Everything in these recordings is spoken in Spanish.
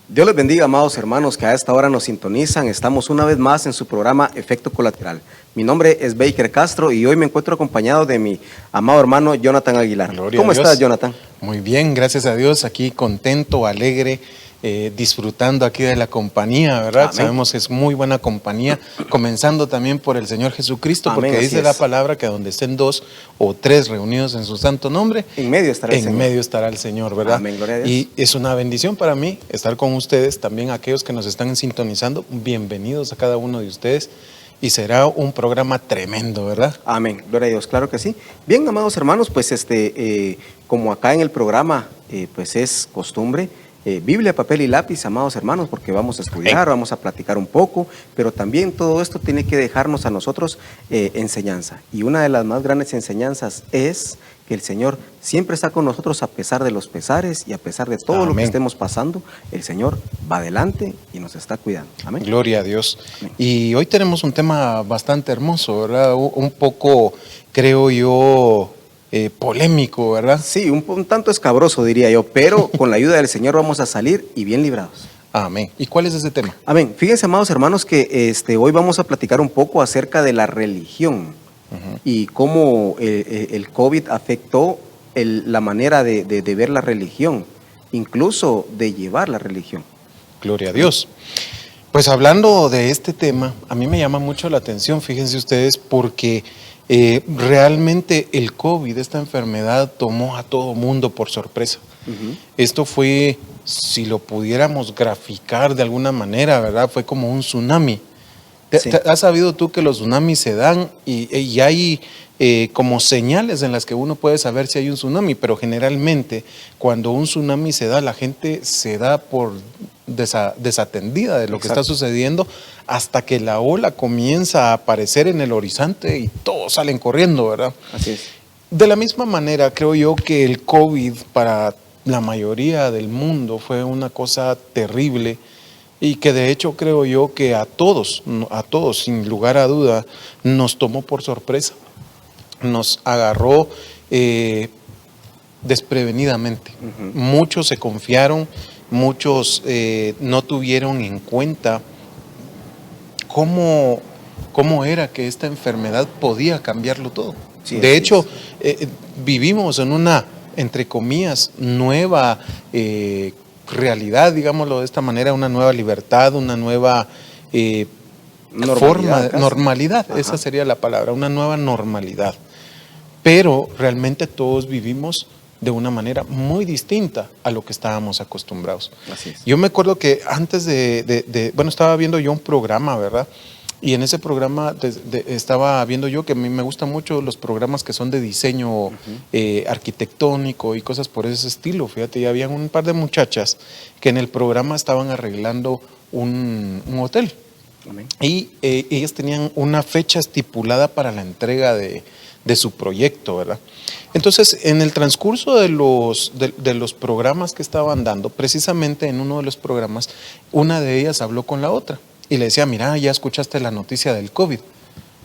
Dios les bendiga, amados hermanos, que a esta hora nos sintonizan. Estamos una vez más en su programa Efecto Colateral. Mi nombre es Baker Castro y hoy me encuentro acompañado de mi amado hermano Jonathan Aguilar. Gloria ¿Cómo a Dios. estás, Jonathan? Muy bien, gracias a Dios, aquí contento, alegre, disfrutando aquí de la compañía, ¿verdad? Amén. Sabemos que es muy buena compañía, comenzando también por el Señor Jesucristo, Amén, porque así dice es. la palabra que donde estén 2 o 3 reunidos en su santo nombre, En medio estará el en Señor. medio estará el Señor, ¿verdad? Amén, gloria a Dios. Y es una bendición para mí estar con ustedes, también aquellos que nos están sintonizando, bienvenidos a cada uno de ustedes. Y será un programa tremendo, ¿verdad? Amén, gloria a Dios, claro que sí. Bien, amados hermanos, pues como acá en el programa, pues es costumbre, Biblia, papel y lápiz, amados hermanos, porque vamos a estudiar, vamos a platicar un poco, pero también todo esto tiene que dejarnos a nosotros enseñanza. Y una de las más grandes enseñanzas es que el Señor siempre está con nosotros a pesar de los pesares y a pesar de todo lo que Amén. estemos pasando, el Señor va adelante y nos está cuidando. Amén. Gloria a Dios. Amén. Y hoy tenemos un tema bastante hermoso, ¿verdad? Un poco, creo yo, polémico, ¿verdad? Sí, un tanto escabroso diría yo, pero con la ayuda del Señor vamos a salir y bien librados. Amén. ¿Y cuál es ese tema? Amén. Fíjense, amados hermanos, que hoy vamos a platicar un poco acerca de la religión y cómo el COVID afectó la manera de ver la religión, incluso de llevar la religión. Gloria a Dios. Pues hablando de este tema, a mí me llama mucho la atención, fíjense ustedes, porque realmente el COVID, esta enfermedad, tomó a todo mundo por sorpresa. Esto fue, si lo pudiéramos graficar de alguna manera, ¿verdad? Fue como un tsunami. Sí. ¿Has sabido tú que los tsunamis se dan y hay como señales en las que uno puede saber si hay un tsunami? Pero generalmente cuando un tsunami se da, la gente se da por desatendida de lo que está sucediendo hasta que la ola comienza a aparecer en el horizonte y todos salen corriendo, ¿verdad? Así es. De la misma manera, creo yo que el COVID para la mayoría del mundo fue una cosa terrible y que de hecho creo yo que a todos, sin lugar a duda, nos tomó por sorpresa, nos agarró desprevenidamente. Muchos se confiaron, muchos no tuvieron en cuenta cómo era que esta enfermedad podía cambiarlo todo. Sí, de así hecho, vivimos en una, entre comillas, nueva realidad, digámoslo de esta manera, una nueva libertad, una nueva normalidad, Ajá. esa sería la palabra, una nueva normalidad. Pero realmente todos vivimos de una manera muy distinta a lo que estábamos acostumbrados. Así es. Yo me acuerdo que antes bueno, estaba viendo yo un programa, ¿verdad? Y en ese programa estaba viendo yo que a mí me gustan mucho los programas que son de diseño arquitectónico y cosas por ese estilo. Fíjate, ya habían un par de muchachas que en el programa estaban arreglando un hotel. Amén. Y ellas tenían una fecha estipulada para la entrega de su proyecto, ¿verdad? Entonces, en el transcurso de los programas que estaban dando, precisamente en uno de los programas, una de ellas habló con la otra y le decía, mira, ya escuchaste la noticia del COVID.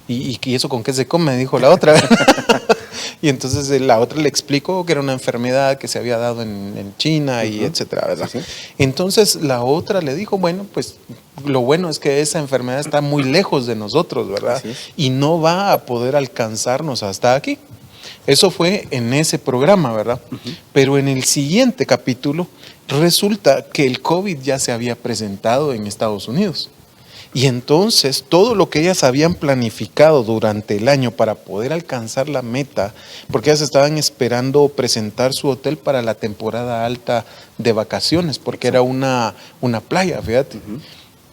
¿Y eso con qué se come? Dijo la otra. Y entonces la otra le explicó que era una enfermedad que se había dado en China y etcétera, ¿verdad? Sí, sí. Entonces la otra le dijo, bueno, pues lo bueno es que esa enfermedad está muy lejos de nosotros, ¿verdad? Así es. Y no va a poder alcanzarnos hasta aquí. Eso fue en ese programa, ¿verdad? Pero en el siguiente capítulo resulta que el COVID ya se había presentado en Estados Unidos. Y entonces todo lo que ellas habían planificado durante el año para poder alcanzar la meta, porque ellas estaban esperando presentar su hotel para la temporada alta de vacaciones, porque era una playa, fíjate.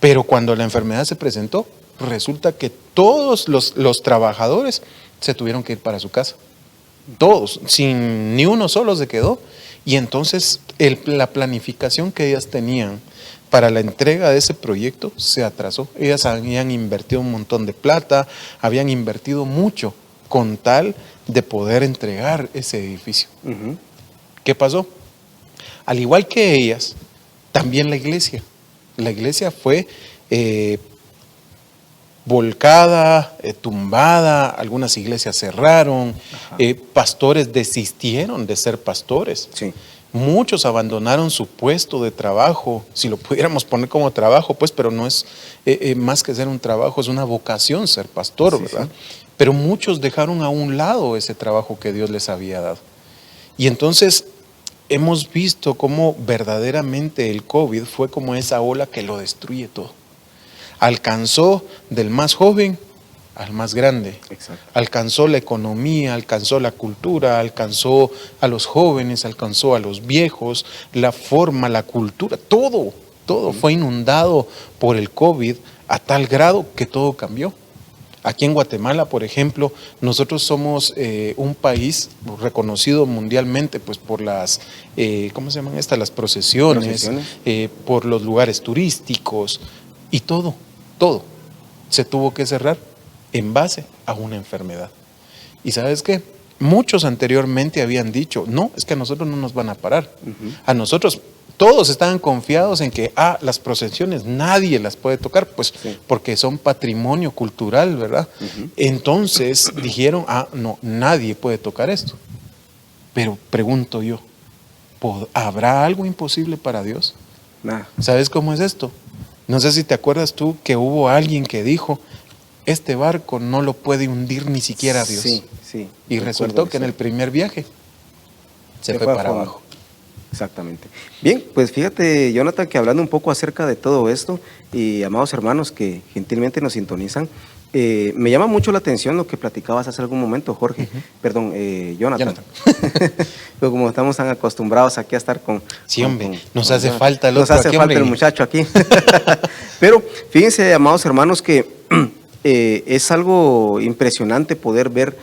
Pero cuando la enfermedad se presentó, resulta que todos los trabajadores se tuvieron que ir para su casa. Todos, sin ni uno solo se quedó. Y entonces la planificación que ellas tenían para la entrega de ese proyecto se atrasó. Ellas habían invertido un montón de plata, habían invertido mucho con tal de poder entregar ese edificio. ¿Qué pasó? Al igual que ellas, también la iglesia fue volcada, tumbada, algunas iglesias cerraron, pastores desistieron de ser pastores. Sí. Muchos abandonaron su puesto de trabajo, si lo pudiéramos poner como trabajo, pues, pero no es más que ser un trabajo, es una vocación ser pastor, ¿verdad? Sí. Pero muchos dejaron a un lado ese trabajo que Dios les había dado. Y entonces hemos visto cómo verdaderamente el COVID fue como esa ola que lo destruye todo. Alcanzó del más joven al más grande. Exacto. Alcanzó la economía, alcanzó la cultura, alcanzó a los jóvenes, alcanzó a los viejos, la forma, la cultura, todo fue inundado por el COVID a tal grado que todo cambió. Aquí en Guatemala, por ejemplo, nosotros somos un país reconocido mundialmente pues por las, ¿cómo se llaman estas? Las procesiones. Por los lugares turísticos y todo se tuvo que cerrar en base a una enfermedad. ¿Y sabes qué? Muchos anteriormente habían dicho, no, es que a nosotros no nos van a parar. A nosotros, todos estaban confiados en que, las procesiones nadie las puede tocar, pues porque son patrimonio cultural, ¿verdad? Entonces dijeron, no, nadie puede tocar esto. Pero pregunto yo, ¿habrá algo imposible para Dios? Nah. ¿Sabes cómo es esto? No sé si te acuerdas tú que hubo alguien que dijo, este barco no lo puede hundir ni siquiera Dios. Sí. Y resultó que en el primer viaje se fue para abajo. Exactamente. Bien, pues fíjate, Jonathan, que hablando un poco acerca de todo esto, y amados hermanos que gentilmente nos sintonizan, me llama mucho la atención lo que platicabas hace algún momento, Jorge, perdón, Jonathan. Pero como estamos tan acostumbrados aquí a estar con... Sí, hombre, nos hace falta el otro. Nos hace falta el muchacho aquí. Pero fíjense, amados hermanos, que es algo impresionante poder ver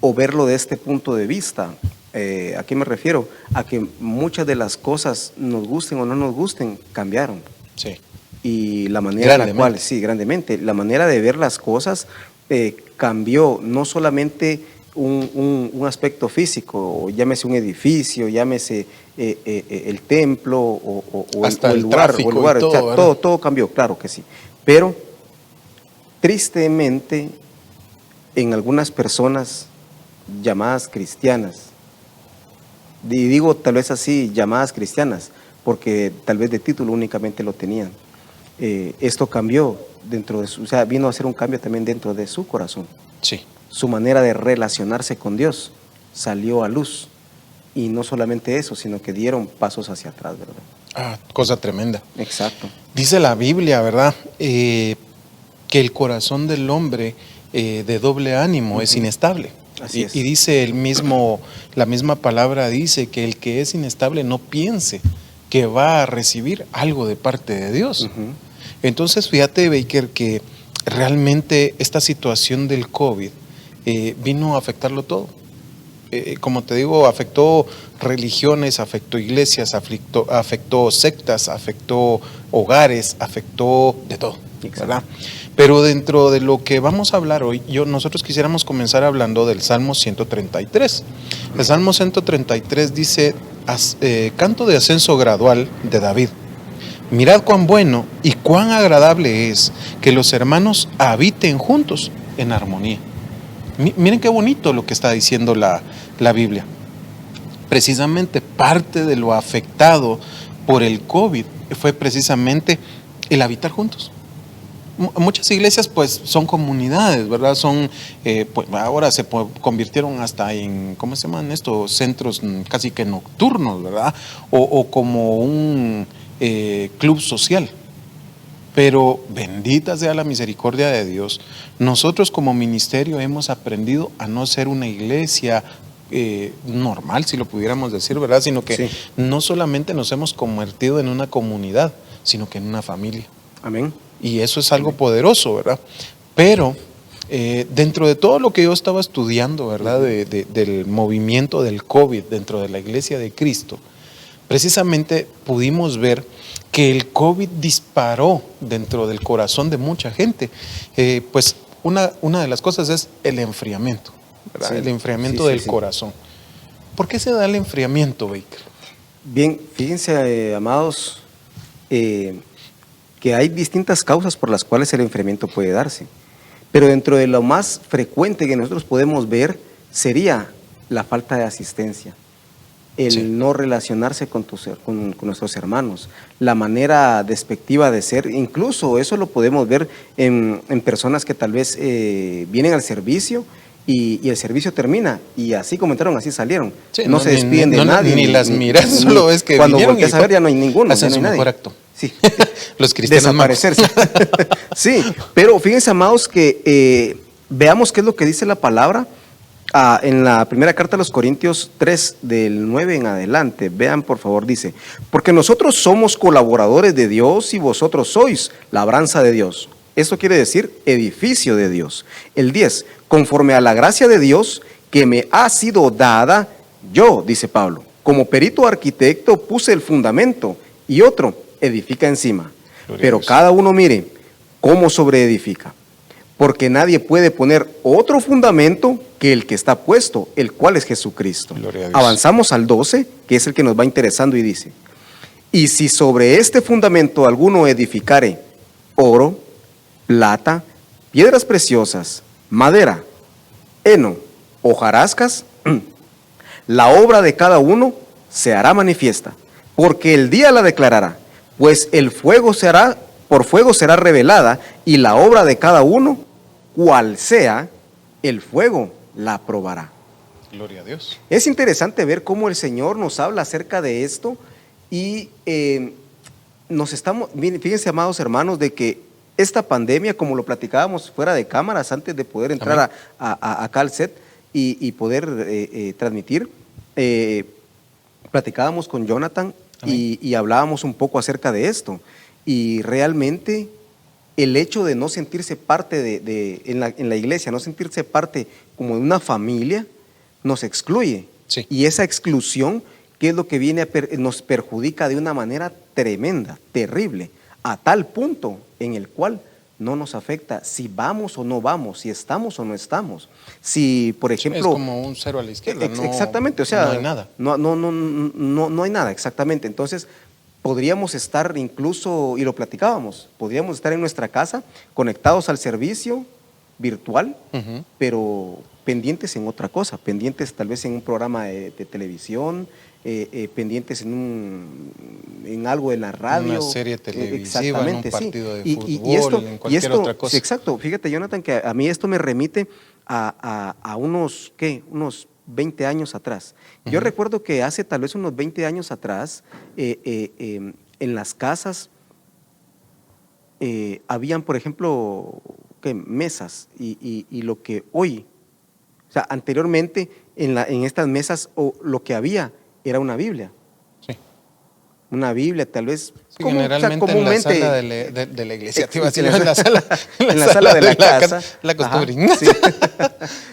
o verlo de este punto de vista. ¿A qué me refiero? A que muchas de las cosas, nos gusten o no nos gusten, cambiaron. Sí. Y la manera en la cual, grandemente, la manera de ver las cosas cambió, no solamente un aspecto físico, llámese un edificio, llámese el templo o el lugar, todo cambió, claro que sí. Pero tristemente, en algunas personas llamadas cristianas, y digo tal vez así, llamadas cristianas, porque tal vez de título únicamente lo tenían. Esto cambió dentro de vino a ser un cambio también dentro de su corazón. Sí. Su manera de relacionarse con Dios salió a luz. Y no solamente eso, sino que dieron pasos hacia atrás, ¿verdad? Cosa tremenda. Exacto. Dice la Biblia, ¿verdad? Que el corazón del hombre de doble ánimo es inestable. Así es. Y dice la misma palabra dice que el que es inestable no piense que va a recibir algo de parte de Dios. Entonces, fíjate, Baker, que realmente esta situación del COVID vino a afectarlo todo. Como te digo, afectó religiones, afectó iglesias, afectó sectas, afectó hogares, afectó de todo, ¿verdad? Pero dentro de lo que vamos a hablar hoy, nosotros quisiéramos comenzar hablando del Salmo 133. El Salmo 133 dice, canto de ascenso gradual de David. Mirad cuán bueno y cuán agradable es que los hermanos habiten juntos en armonía. Miren qué bonito lo que está diciendo la Biblia. Precisamente parte de lo afectado por el COVID fue precisamente el habitar juntos. Muchas iglesias pues son comunidades, ¿verdad? Son, pues ahora se convirtieron hasta en, ¿cómo se llaman estos? Centros casi que nocturnos, ¿verdad? O como un club social. Pero bendita sea la misericordia de Dios. Nosotros como ministerio hemos aprendido a no ser una iglesia normal, si lo pudiéramos decir, ¿verdad? Sino que no solamente nos hemos convertido en una comunidad, sino que en una familia. Amén. Y eso es algo poderoso, ¿verdad? Pero dentro de todo lo que yo estaba estudiando, ¿verdad? Del movimiento del COVID dentro de la Iglesia de Cristo, precisamente pudimos ver que el COVID disparó dentro del corazón de mucha gente. Pues una de las cosas es el enfriamiento, ¿verdad? Sí, el enfriamiento del corazón. ¿Por qué se da el enfriamiento, Baker? Bien, fíjense, amados, que hay distintas causas por las cuales el enfriamiento puede darse. Pero dentro de lo más frecuente que nosotros podemos ver sería la falta de asistencia. el Sí. no relacionarse con nuestros hermanos, la manera despectiva de ser, incluso eso lo podemos ver en personas que tal vez vienen al servicio y el servicio termina y así como entraron, así salieron. Sí, no se despiden de nadie. Ni las miras, solo ves que cuando vinieron volteas a ver ya no hay ninguno. Hacen ya su no hay mejor nadie. acto. Sí. Los cristianos Desaparecerse. Sí, pero fíjense, amados, que veamos qué es lo que dice la palabra en la primera carta a los Corintios 3, del 9 en adelante. Vean, por favor, dice: porque nosotros somos colaboradores de Dios y vosotros sois labranza de Dios. Esto quiere decir edificio de Dios. El 10, conforme a la gracia de Dios que me ha sido dada, yo, dice Pablo, como perito arquitecto puse el fundamento y otro edifica encima. Gloria Pero a Dios. cada uno mire cómo sobreedifica. Porque nadie puede poner otro fundamento que el que está puesto, el cual es Jesucristo. Gloria a Dios. Avanzamos al 12, que es el que nos va interesando y dice: y si sobre este fundamento alguno edificare oro, plata, piedras preciosas, madera, heno, hojarascas, la obra de cada uno se hará manifiesta, porque el día la declarará, pues por fuego será revelada, y la obra de cada uno, cual sea, el fuego la probará. Gloria a Dios. Es interesante ver cómo el Señor nos habla acerca de esto y miren, fíjense, amados hermanos, de que esta pandemia, como lo platicábamos fuera de cámaras antes de poder entrar acá al set y poder transmitir, platicábamos con Jonathan y hablábamos un poco acerca de esto. Y realmente el hecho de no sentirse parte en la iglesia, no sentirse parte como de una familia, nos excluye. Sí. Y esa exclusión, ¿qué es lo que viene nos perjudica de una manera tremenda, terrible, a tal punto en el cual no nos afecta si vamos o no vamos, si estamos o no estamos? Si, por ejemplo... Es como un cero a la izquierda. Exactamente, o sea... No hay nada. No hay nada, exactamente. Entonces, podríamos estar incluso, y lo platicábamos, podríamos estar en nuestra casa, conectados al servicio virtual, pero pendientes en otra cosa, pendientes tal vez en un programa de televisión, pendientes en algo en la radio. Una serie televisiva, en un partido de fútbol, en cualquier otra cosa. Sí, exacto. Fíjate, Jonathan, que a mí esto me remite a unos 20 años atrás. Yo recuerdo que hace tal vez unos 20 años atrás, en las casas habían, por ejemplo, mesas y lo que hoy, o sea, anteriormente en estas mesas lo que había era una Biblia. Sí. Una Biblia, tal vez. Sí, generalmente en la sala de la iglesia, te iba a decir, en la sala de la casa. La costumbre. Ajá, sí.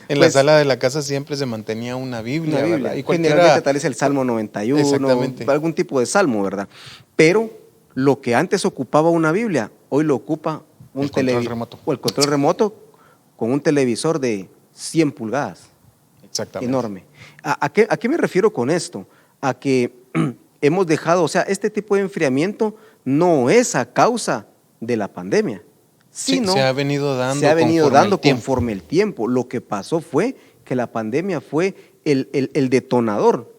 En la sala de la casa siempre se mantenía una Biblia. Una Biblia. ¿Verdad? Y generalmente tal vez el Salmo 91, algún tipo de salmo, ¿verdad? Pero lo que antes ocupaba una Biblia, hoy lo ocupa un control remoto. O el control remoto con un televisor de 100 pulgadas. Exactamente. Enorme. ¿A qué me refiero con esto? A que hemos dejado, o sea, este tipo de enfriamiento no es a causa de la pandemia, sino se ha venido dando conforme el tiempo. Lo que pasó fue que la pandemia fue el detonador,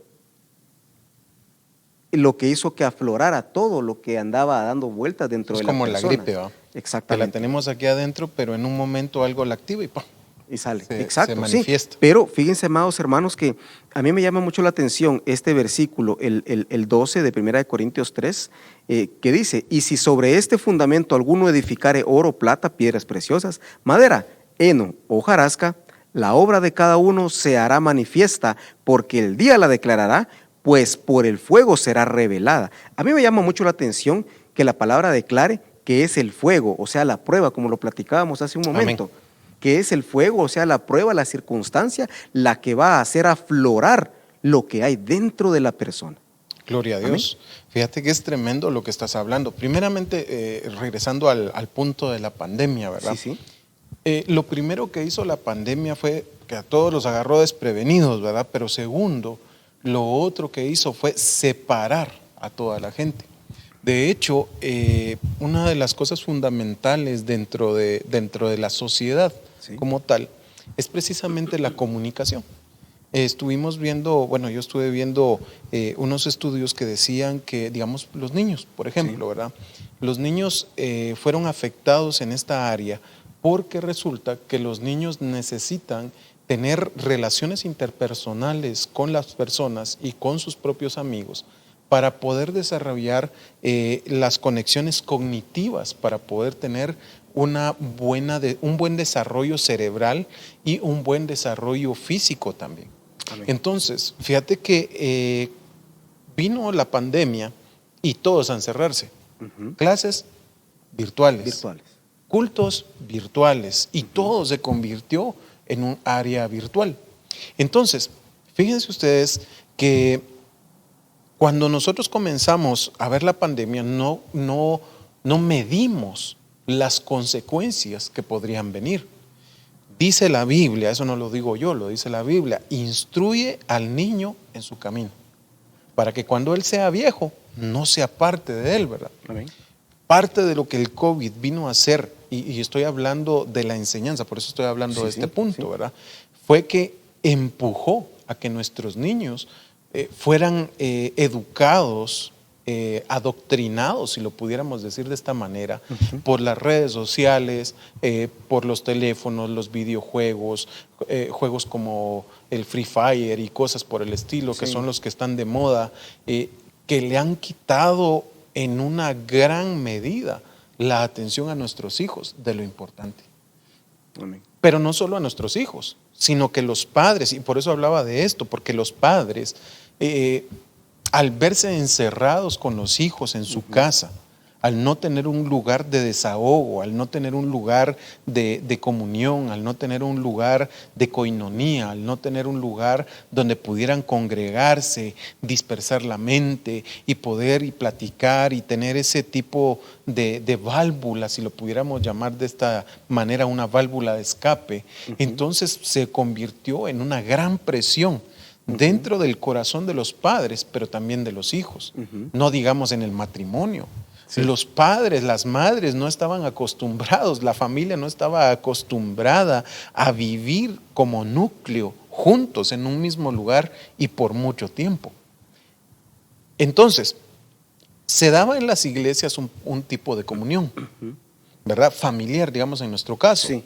lo que hizo que aflorara todo lo que andaba dando vueltas dentro de la persona. Es como la gripe, ¿va? Exactamente. Que la tenemos aquí adentro, pero en un momento algo la activa y ¡pum! Y sale. Se manifiesta. Sí. Pero fíjense, amados hermanos, que a mí me llama mucho la atención este versículo, el 12 de 1 Corintios 3, que dice: y si sobre este fundamento alguno edificare oro, plata, piedras preciosas, madera, heno, hojarasca, la obra de cada uno se hará manifiesta, porque el día la declarará, pues por el fuego será revelada. A mí me llama mucho la atención que la palabra declare que es el fuego, o sea, la prueba, como lo platicábamos hace un momento. Amén. Que es el fuego, o sea, la prueba, la circunstancia, la que va a hacer aflorar lo que hay dentro de la persona. Gloria a Dios. Amén. Fíjate que es tremendo lo que estás hablando. Primeramente, regresando al punto de la pandemia, ¿verdad? Sí. Lo primero que hizo la pandemia fue que a todos los agarró desprevenidos, ¿verdad? Pero segundo, lo otro que hizo fue separar a toda la gente. De hecho, una de las cosas fundamentales dentro de la sociedad como tal es precisamente la comunicación. estuvimos viendo, bueno, yo estuve viendo unos estudios que decían que, digamos, los niños, por ejemplo, ¿verdad? Los niños fueron afectados en esta área porque resulta que los niños necesitan tener relaciones interpersonales con las personas y con sus propios amigos para poder desarrollar las conexiones cognitivas, para poder tener un buen desarrollo cerebral y un buen desarrollo físico también. Amén. Entonces, fíjate que vino la pandemia y todos a encerrarse. Clases virtuales, cultos virtuales, y todo se convirtió en un área virtual. Entonces, fíjense ustedes que cuando nosotros comenzamos a ver la pandemia, no medimos las consecuencias que podrían venir. Dice la Biblia, eso no lo digo yo, lo dice la Biblia, instruye al niño en su camino, para que cuando él sea viejo, no sea parte de él, ¿verdad? Amén. Parte de lo que el COVID vino a hacer, y estoy hablando de la enseñanza, por eso estoy hablando de este punto, ¿verdad? Fue que empujó a que nuestros niños fueran educados, adoctrinados, si lo pudiéramos decir de esta manera, por las redes sociales, por los teléfonos, los videojuegos, juegos como el Free Fire y cosas por el estilo, que son los que están de moda, que le han quitado en una gran medida la atención a nuestros hijos de lo importante. Amén. Pero no solo a nuestros hijos, sino que los padres, y por eso hablaba de esto, porque los padres, al verse encerrados con los hijos en su casa, al no tener un lugar de desahogo, al no tener un lugar de comunión, al no tener un lugar de coinonía, al no tener un lugar donde pudieran congregarse, dispersar la mente y poder y platicar y tener ese tipo de válvula, si lo pudiéramos llamar de esta manera, una válvula de escape, entonces se convirtió en una gran presión dentro del corazón de los padres, pero también de los hijos, no digamos en el matrimonio. Sí. Los padres, las madres no estaban acostumbrados, la familia no estaba acostumbrada a vivir como núcleo juntos en un mismo lugar y por mucho tiempo. Entonces, se daba en las iglesias un tipo de comunión, ¿verdad? Familiar, digamos en nuestro caso. Sí.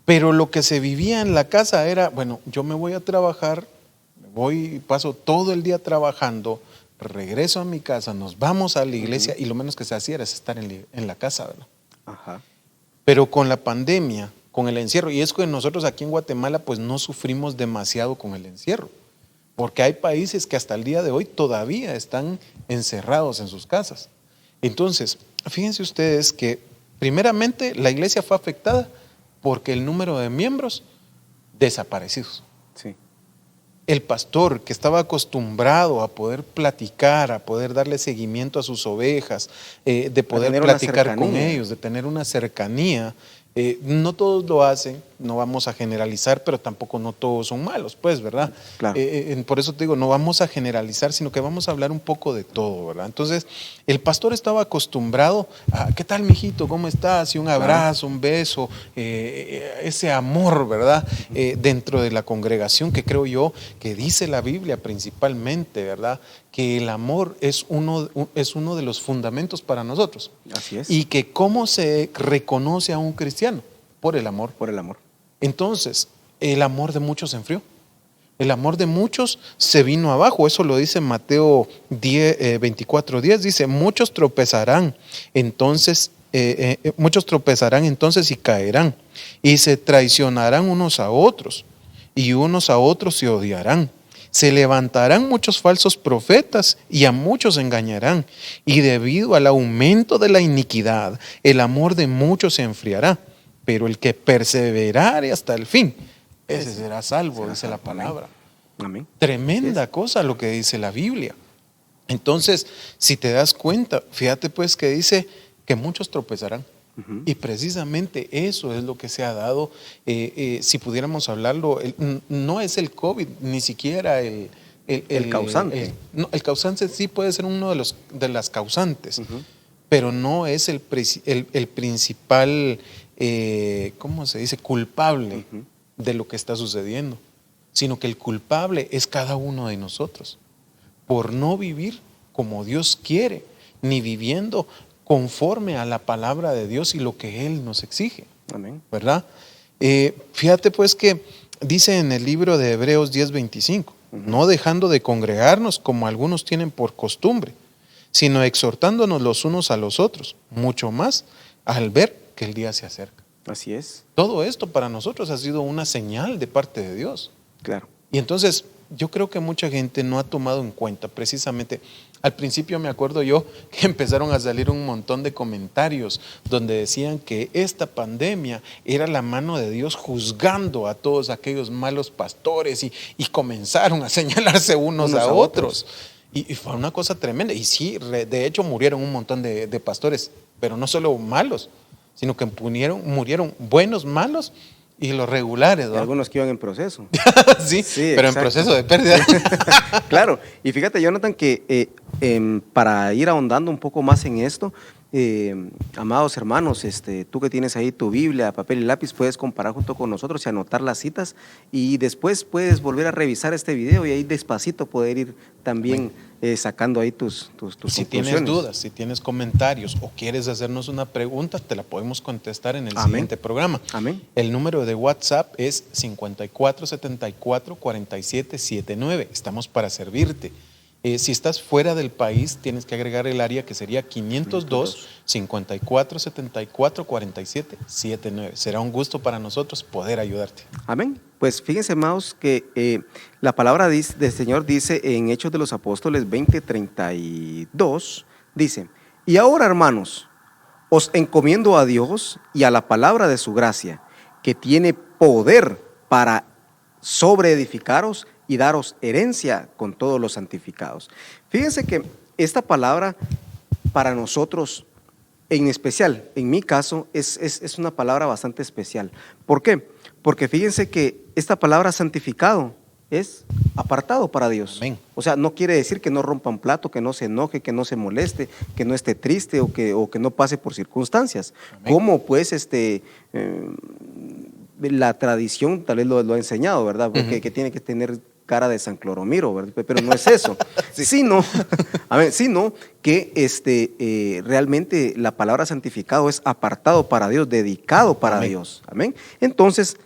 Pero lo que se vivía en la casa era, bueno, yo me voy a trabajar, paso todo el día trabajando, regreso a mi casa, nos vamos a la iglesia y lo menos que se hacía era estar en la casa, ¿verdad? Ajá. Pero con la pandemia, con el encierro, y es que nosotros aquí en Guatemala pues no sufrimos demasiado con el encierro, porque hay países que hasta el día de hoy todavía están encerrados en sus casas. Entonces, fíjense ustedes que primeramente la iglesia fue afectada porque el número de miembros desaparecidos. Sí. El pastor que estaba acostumbrado a poder platicar, a poder darle seguimiento a sus ovejas, de poder platicar con ellos, de tener una cercanía, no todos lo hacen, no vamos a generalizar, pero tampoco no todos son malos, pues, ¿verdad? Claro. Por eso te digo, no vamos a generalizar, sino que vamos a hablar un poco de todo, ¿verdad? Entonces, el pastor estaba acostumbrado a, ¿qué tal, mijito? ¿Cómo estás? Y un abrazo, un beso, ese amor, ¿verdad? Dentro de la congregación, que creo yo que dice la Biblia principalmente, ¿verdad? Que el amor es uno de los fundamentos para nosotros. Así es. Y que cómo se reconoce a un cristiano, por el amor. Por el amor. Entonces, el amor de muchos se enfrió. El amor de muchos se vino abajo. Eso lo dice Mateo 24:10. Dice, muchos tropezarán entonces y caerán, y se traicionarán unos a otros, y unos a otros se odiarán. Se levantarán muchos falsos profetas y a muchos engañarán, y debido al aumento de la iniquidad, el amor de muchos se enfriará, pero el que perseverare hasta el fin, ese será salvo, dice la palabra. Amén. Tremenda cosa lo que dice la Biblia. Entonces, si te das cuenta, fíjate pues que dice que muchos tropezarán. Y precisamente eso es lo que se ha dado, si pudiéramos hablarlo, no es el COVID, ni siquiera el causante. El causante sí puede ser uno de las causantes, pero no es el principal, ¿cómo se dice?, culpable de lo que está sucediendo. sino que el culpable es cada uno de nosotros por no vivir como Dios quiere, ni viviendo conforme a la palabra de Dios y lo que Él nos exige. Amén. ¿Verdad? Fíjate pues que dice en el libro de Hebreos 10:25, no dejando de congregarnos como algunos tienen por costumbre, sino exhortándonos los unos a los otros, mucho más al ver que el día se acerca. Así es. Todo esto para nosotros ha sido una señal de parte de Dios. Claro. Y entonces yo creo que mucha gente no ha tomado en cuenta precisamente. Al principio me acuerdo yo que empezaron a salir un montón de comentarios donde decían que esta pandemia era la mano de Dios juzgando a todos aquellos malos pastores y comenzaron a señalarse unos a otros. Y fue una cosa tremenda. Y sí, de hecho murieron un montón de pastores, pero no solo malos, sino que murieron buenos, malos y los regulares, ¿no? Algunos que iban en proceso. sí, Sí, pero exacto. en proceso de pérdida. Claro, y fíjate, Jonathan, que para ir ahondando un poco más en esto, amados hermanos, tú que tienes ahí tu Biblia, papel y lápiz, puedes comparar junto con nosotros y anotar las citas, y después puedes volver a revisar este video y ahí despacito poder ir también sacando ahí tus Si conclusiones. tienes dudas, si tienes comentarios o quieres hacernos una pregunta, te la podemos contestar en el Amén. siguiente programa. Amén. El número de WhatsApp es 5474-4779. Estamos para servirte. Si estás fuera del país, tienes que agregar el área que sería 502-5474-4779. Será un gusto para nosotros poder ayudarte. Amén. Pues fíjense, amados, que la palabra del Señor dice en Hechos de los Apóstoles 20:32, dice: y ahora, hermanos, os encomiendo a Dios y a la palabra de su gracia, que tiene poder para sobreedificaros y daros herencia con todos los santificados. Fíjense que esta palabra para nosotros, en especial, en mi caso, es una palabra bastante especial. ¿Por qué? Porque fíjense que esta palabra santificado es apartado para Dios. Amén. O sea, no quiere decir que no rompa un plato, que no se enoje, que no se moleste, que no esté triste o que no pase por circunstancias. Amén. Como pues la tradición tal vez lo ha enseñado, ¿verdad? Porque que tiene que tener cara de San Cloromiro, ¿verdad? Pero no es eso, sí. sino que realmente la palabra santificado es apartado para Dios, dedicado para Amén. Dios. Amén. Entonces,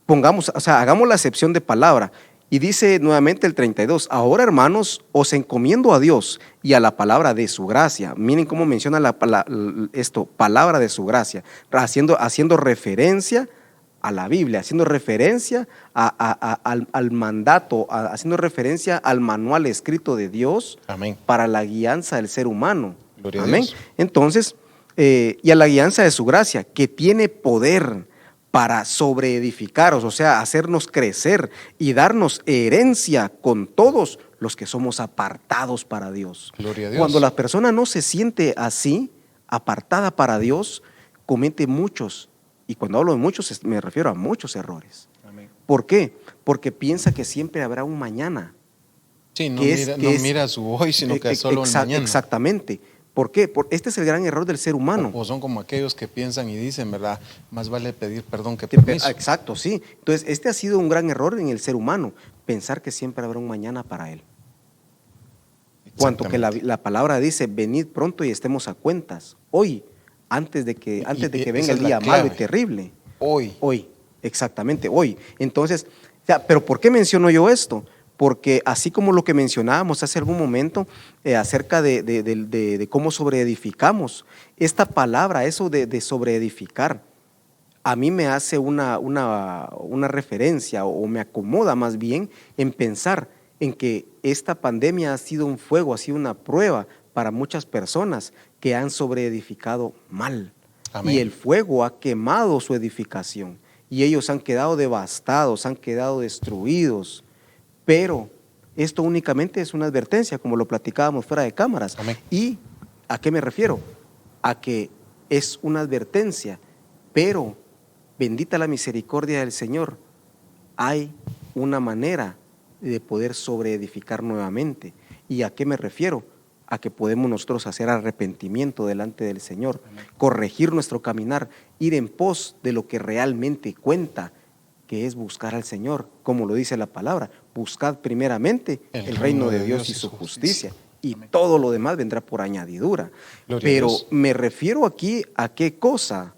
hagamos la acepción de palabra. Y dice nuevamente el 32, ahora, hermanos, os encomiendo a Dios y a la palabra de su gracia. Miren cómo menciona palabra de su gracia, haciendo referencia a la Biblia, haciendo referencia al mandato, haciendo referencia al manual escrito de Dios. Amén. Para la guianza del ser humano. Gloria a Amén. Dios. Entonces, y a la guianza de su gracia, que tiene poder para sobreedificaros, o sea, hacernos crecer y darnos herencia con todos los que somos apartados para Dios. Gloria a Dios. Cuando la persona no se siente así, apartada para Dios, comete muchos, y cuando hablo de muchos me refiero a muchos errores. Amén. ¿Por qué? Porque piensa que siempre habrá un mañana. Sí, no que mira su hoy, sino que solo el mañana. Exactamente. ¿Por qué? Este es el gran error del ser humano. O son como aquellos que piensan y dicen, ¿verdad? Más vale pedir perdón que permiso. Exacto, sí. Entonces, este ha sido un gran error en el ser humano, pensar que siempre habrá un mañana para él. Cuanto que la palabra dice, venid pronto y estemos a cuentas. Hoy, antes de que venga el día malo y terrible. Hoy, exactamente, hoy. Entonces, ¿pero por qué menciono yo esto? Porque así como lo que mencionábamos hace algún momento acerca de cómo sobreedificamos, esta palabra, eso de sobreedificar, a mí me hace una referencia o me acomoda más bien en pensar en que esta pandemia ha sido un fuego, ha sido una prueba para muchas personas que han sobreedificado mal. Amén. Y el fuego ha quemado su edificación y ellos han quedado devastados, han quedado destruidos. Pero esto únicamente es una advertencia, como lo platicábamos fuera de cámaras. Amén. ¿Y a qué me refiero? A que es una advertencia, pero bendita la misericordia del Señor, hay una manera de poder sobreedificar nuevamente. ¿Y a qué me refiero? A que podemos nosotros hacer arrepentimiento delante del Señor, amén, corregir nuestro caminar, ir en pos de lo que realmente cuenta, que es buscar al Señor, como lo dice la palabra, buscad primeramente el reino de Dios y su justicia, y todo lo demás vendrá por añadidura. Pero me refiero aquí a qué cosa,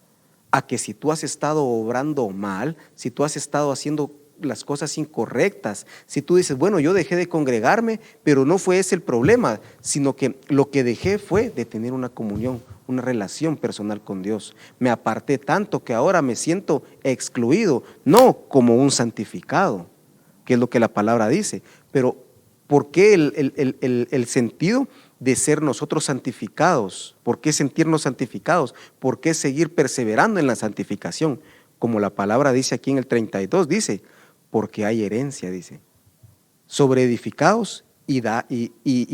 a que si tú has estado obrando mal, si tú has estado haciendo las cosas incorrectas, si tú dices, bueno, yo dejé de congregarme, pero no fue ese el problema, sino que lo que dejé fue de tener una comunión, una relación personal con Dios. Me aparté tanto que ahora me siento excluido, no como un santificado, que es lo que la palabra dice, pero ¿por qué el sentido de ser nosotros santificados? ¿Por qué sentirnos santificados? ¿Por qué seguir perseverando en la santificación? Como la palabra dice aquí en el 32, dice, porque hay herencia, dice, sobre edificados y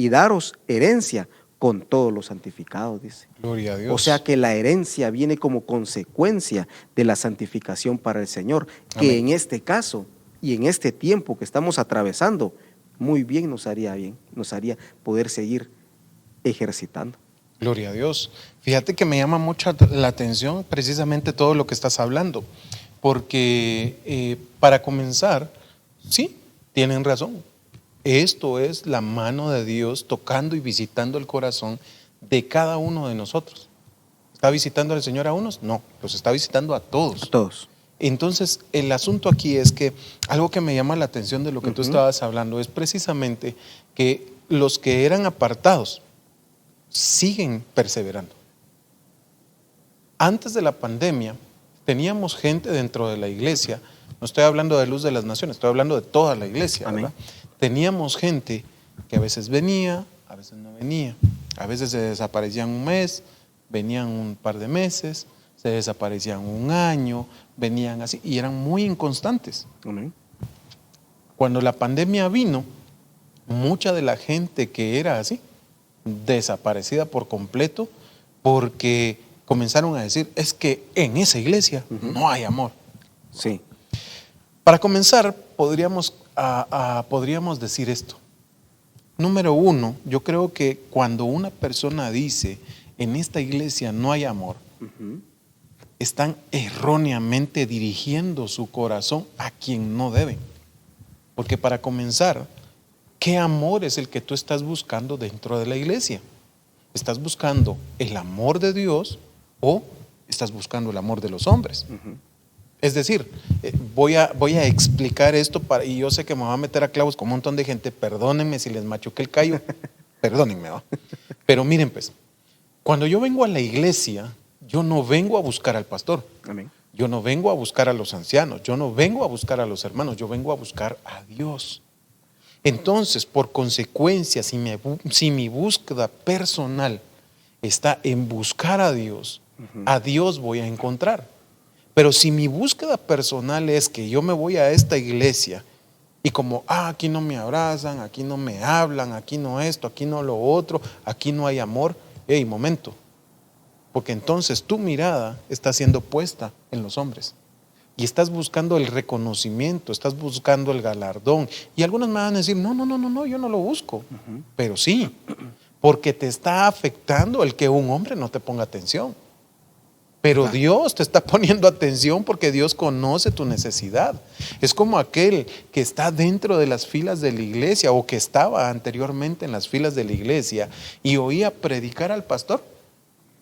daros herencia con todos los santificados, dice. Gloria a Dios. O sea que la herencia viene como consecuencia de la santificación para el Señor, que en este caso y en este tiempo que estamos atravesando, muy bien nos haría poder seguir ejercitando. Gloria a Dios. Fíjate que me llama mucho la atención precisamente todo lo que estás hablando, porque para comenzar, sí, tienen razón. Esto es la mano de Dios tocando y visitando el corazón de cada uno de nosotros. ¿Está visitando al Señor a unos? No, los está visitando a todos. A todos. Entonces, el asunto aquí es que algo que me llama la atención de lo que tú estabas hablando es precisamente que los que eran apartados siguen perseverando. Antes de la pandemia, teníamos gente dentro de la iglesia, no estoy hablando de Luz de las Naciones, estoy hablando de toda la iglesia, ¿verdad? Teníamos gente que a veces venía, a veces no venía, a veces se desaparecían un mes, venían un par de meses, se desaparecían un año, venían así, y eran muy inconstantes. Amén. Cuando la pandemia vino, mucha de la gente que era así, desaparecida por completo, porque comenzaron a decir, es que en esa iglesia no hay amor. Sí. Para comenzar, podríamos decir esto. Número uno, yo creo que cuando una persona dice, en esta iglesia no hay amor, están erróneamente dirigiendo su corazón a quien no deben. Porque para comenzar, ¿qué amor es el que tú estás buscando dentro de la iglesia? ¿Estás buscando el amor de Dios o estás buscando el amor de los hombres? Es decir, voy a explicar esto y yo sé que me va a meter a clavos con un montón de gente, perdónenme si les machuqué el callo, perdónenme, ¿va? Pero miren pues, cuando yo vengo a la iglesia, yo no vengo a buscar al pastor. Amén. Yo no vengo a buscar a los ancianos, yo no vengo a buscar a los hermanos, yo vengo a buscar a Dios. Entonces, por consecuencia, si mi búsqueda personal está en buscar a Dios voy a encontrar. Pero si mi búsqueda personal es que yo me voy a esta iglesia y como, aquí no me abrazan, aquí no me hablan, aquí no esto, aquí no lo otro, aquí no hay amor, momento. Porque entonces tu mirada está siendo puesta en los hombres. Y estás buscando el reconocimiento, estás buscando el galardón. Y algunos me van a decir, no, yo no lo busco. Pero sí, porque te está afectando el que un hombre no te ponga atención. Pero Dios te está poniendo atención porque Dios conoce tu necesidad. Es como aquel que está dentro de las filas de la iglesia o que estaba anteriormente en las filas de la iglesia y oía predicar al pastor.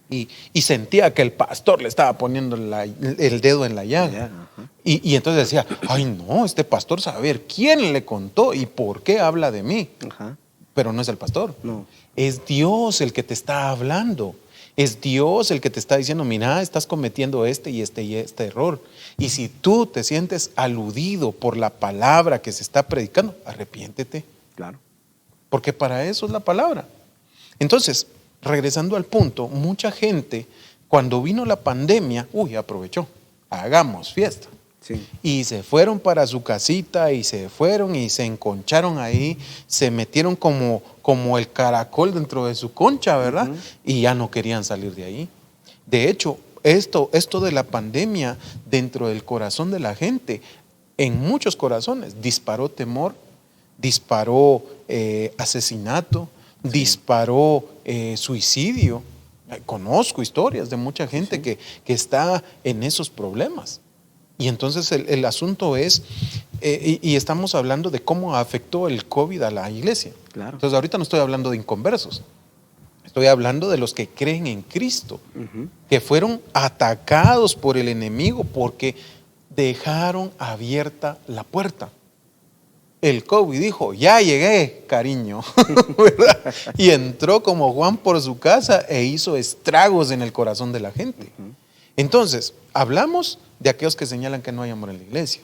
Y sentía que el pastor le estaba poniendo el dedo en la llaga. Y entonces decía, ay no, este pastor saber quién le contó y por qué habla de mí. Pero no es el pastor. No. Es Dios el que te está hablando. Es Dios el que te está diciendo, mira, estás cometiendo este y este error. Y si tú te sientes aludido por la palabra que se está predicando, arrepiéntete. Claro. Porque para eso es la palabra. Entonces, regresando al punto, mucha gente, cuando vino la pandemia, aprovechó, hagamos fiesta. Sí. Y se fueron para su casita y se fueron y se enconcharon ahí, se metieron como el caracol dentro de su concha, ¿verdad? Y ya no querían salir de ahí. De hecho, esto de la pandemia dentro del corazón de la gente, en muchos corazones, disparó temor, disparó asesinato, disparó suicidio. Conozco historias de mucha gente que está en esos problemas. Y entonces el asunto es, y estamos hablando de cómo afectó el COVID a la iglesia. Claro. Entonces ahorita no estoy hablando de inconversos, estoy hablando de los que creen en Cristo, que fueron atacados por el enemigo porque dejaron abierta la puerta. El COVID dijo, ya llegué, cariño, ¿verdad? Y entró como Juan por su casa e hizo estragos en el corazón de la gente. Entonces, hablamos de aquellos que señalan que no hay amor en la iglesia.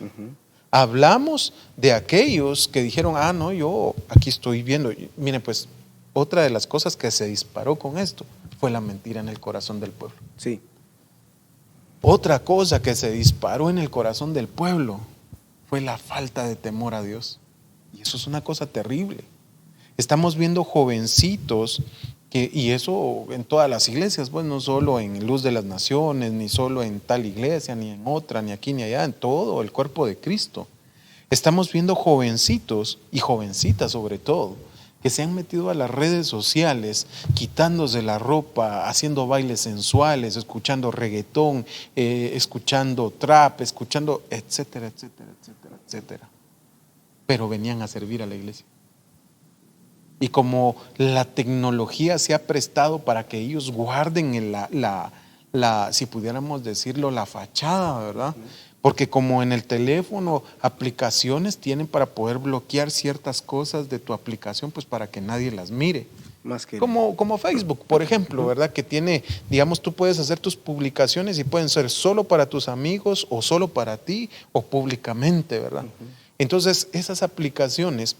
Hablamos de aquellos que dijeron, no, yo aquí estoy viendo. Miren, pues, otra de las cosas que se disparó con esto fue la mentira en el corazón del pueblo. Sí. Otra cosa que se disparó en el corazón del pueblo fue la falta de temor a Dios. Y eso es una cosa terrible. Estamos viendo jovencitos y eso en todas las iglesias, pues no solo en Luz de las Naciones, ni solo en tal iglesia, ni en otra, ni aquí ni allá, en todo el cuerpo de Cristo. Estamos viendo jovencitos y jovencitas sobre todo, que se han metido a las redes sociales, quitándose la ropa, haciendo bailes sensuales, escuchando reggaetón, escuchando trap, escuchando etcétera, etcétera, etcétera, etcétera. Pero venían a servir a la iglesia. Y como la tecnología se ha prestado para que ellos guarden si pudiéramos decirlo, la fachada, ¿verdad? Porque como en el teléfono, aplicaciones tienen para poder bloquear ciertas cosas de tu aplicación, pues para que nadie las mire. Más que Como Facebook, por ejemplo, ¿verdad? Que tiene, digamos, tú puedes hacer tus publicaciones y pueden ser solo para tus amigos o solo para ti o públicamente, ¿verdad? Entonces, esas aplicaciones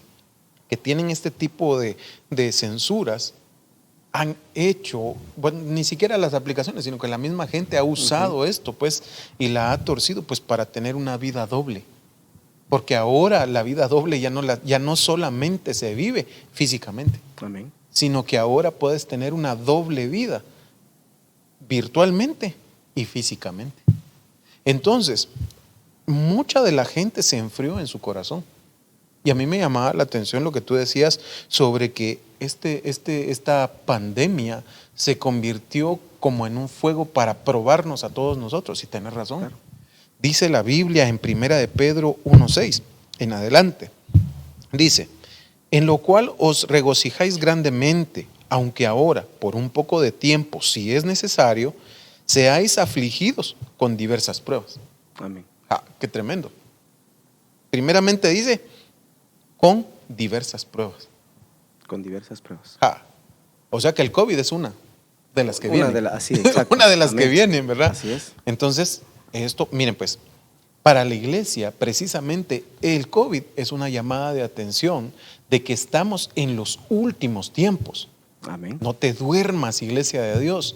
que tienen este tipo de censuras han hecho, bueno, ni siquiera las aplicaciones, sino que la misma gente ha usado esto, pues, y la ha torcido, pues, para tener una vida doble. Porque ahora la vida doble ya no solamente se vive físicamente, Amén. sino que ahora puedes tener una doble vida, virtualmente y físicamente. Entonces, mucha de la gente se enfrió en su corazón. Y a mí me llamaba la atención lo que tú decías sobre que esta pandemia se convirtió como en un fuego para probarnos a todos nosotros, y tenés razón. Claro. Dice la Biblia en 1 de Pedro 1:6, en adelante, dice, en lo cual os regocijáis grandemente, aunque ahora, por un poco de tiempo, si es necesario, seáis afligidos con diversas pruebas. Amén. Qué tremendo. Primeramente dice, con diversas pruebas. Con diversas pruebas. O sea que el COVID es una de las que vienen. Así, exacto. Una de las que vienen, ¿verdad? Así es. Entonces, esto, miren pues, para la iglesia, precisamente, el COVID es una llamada de atención de que estamos en los últimos tiempos. Amén. No te duermas, iglesia de Dios.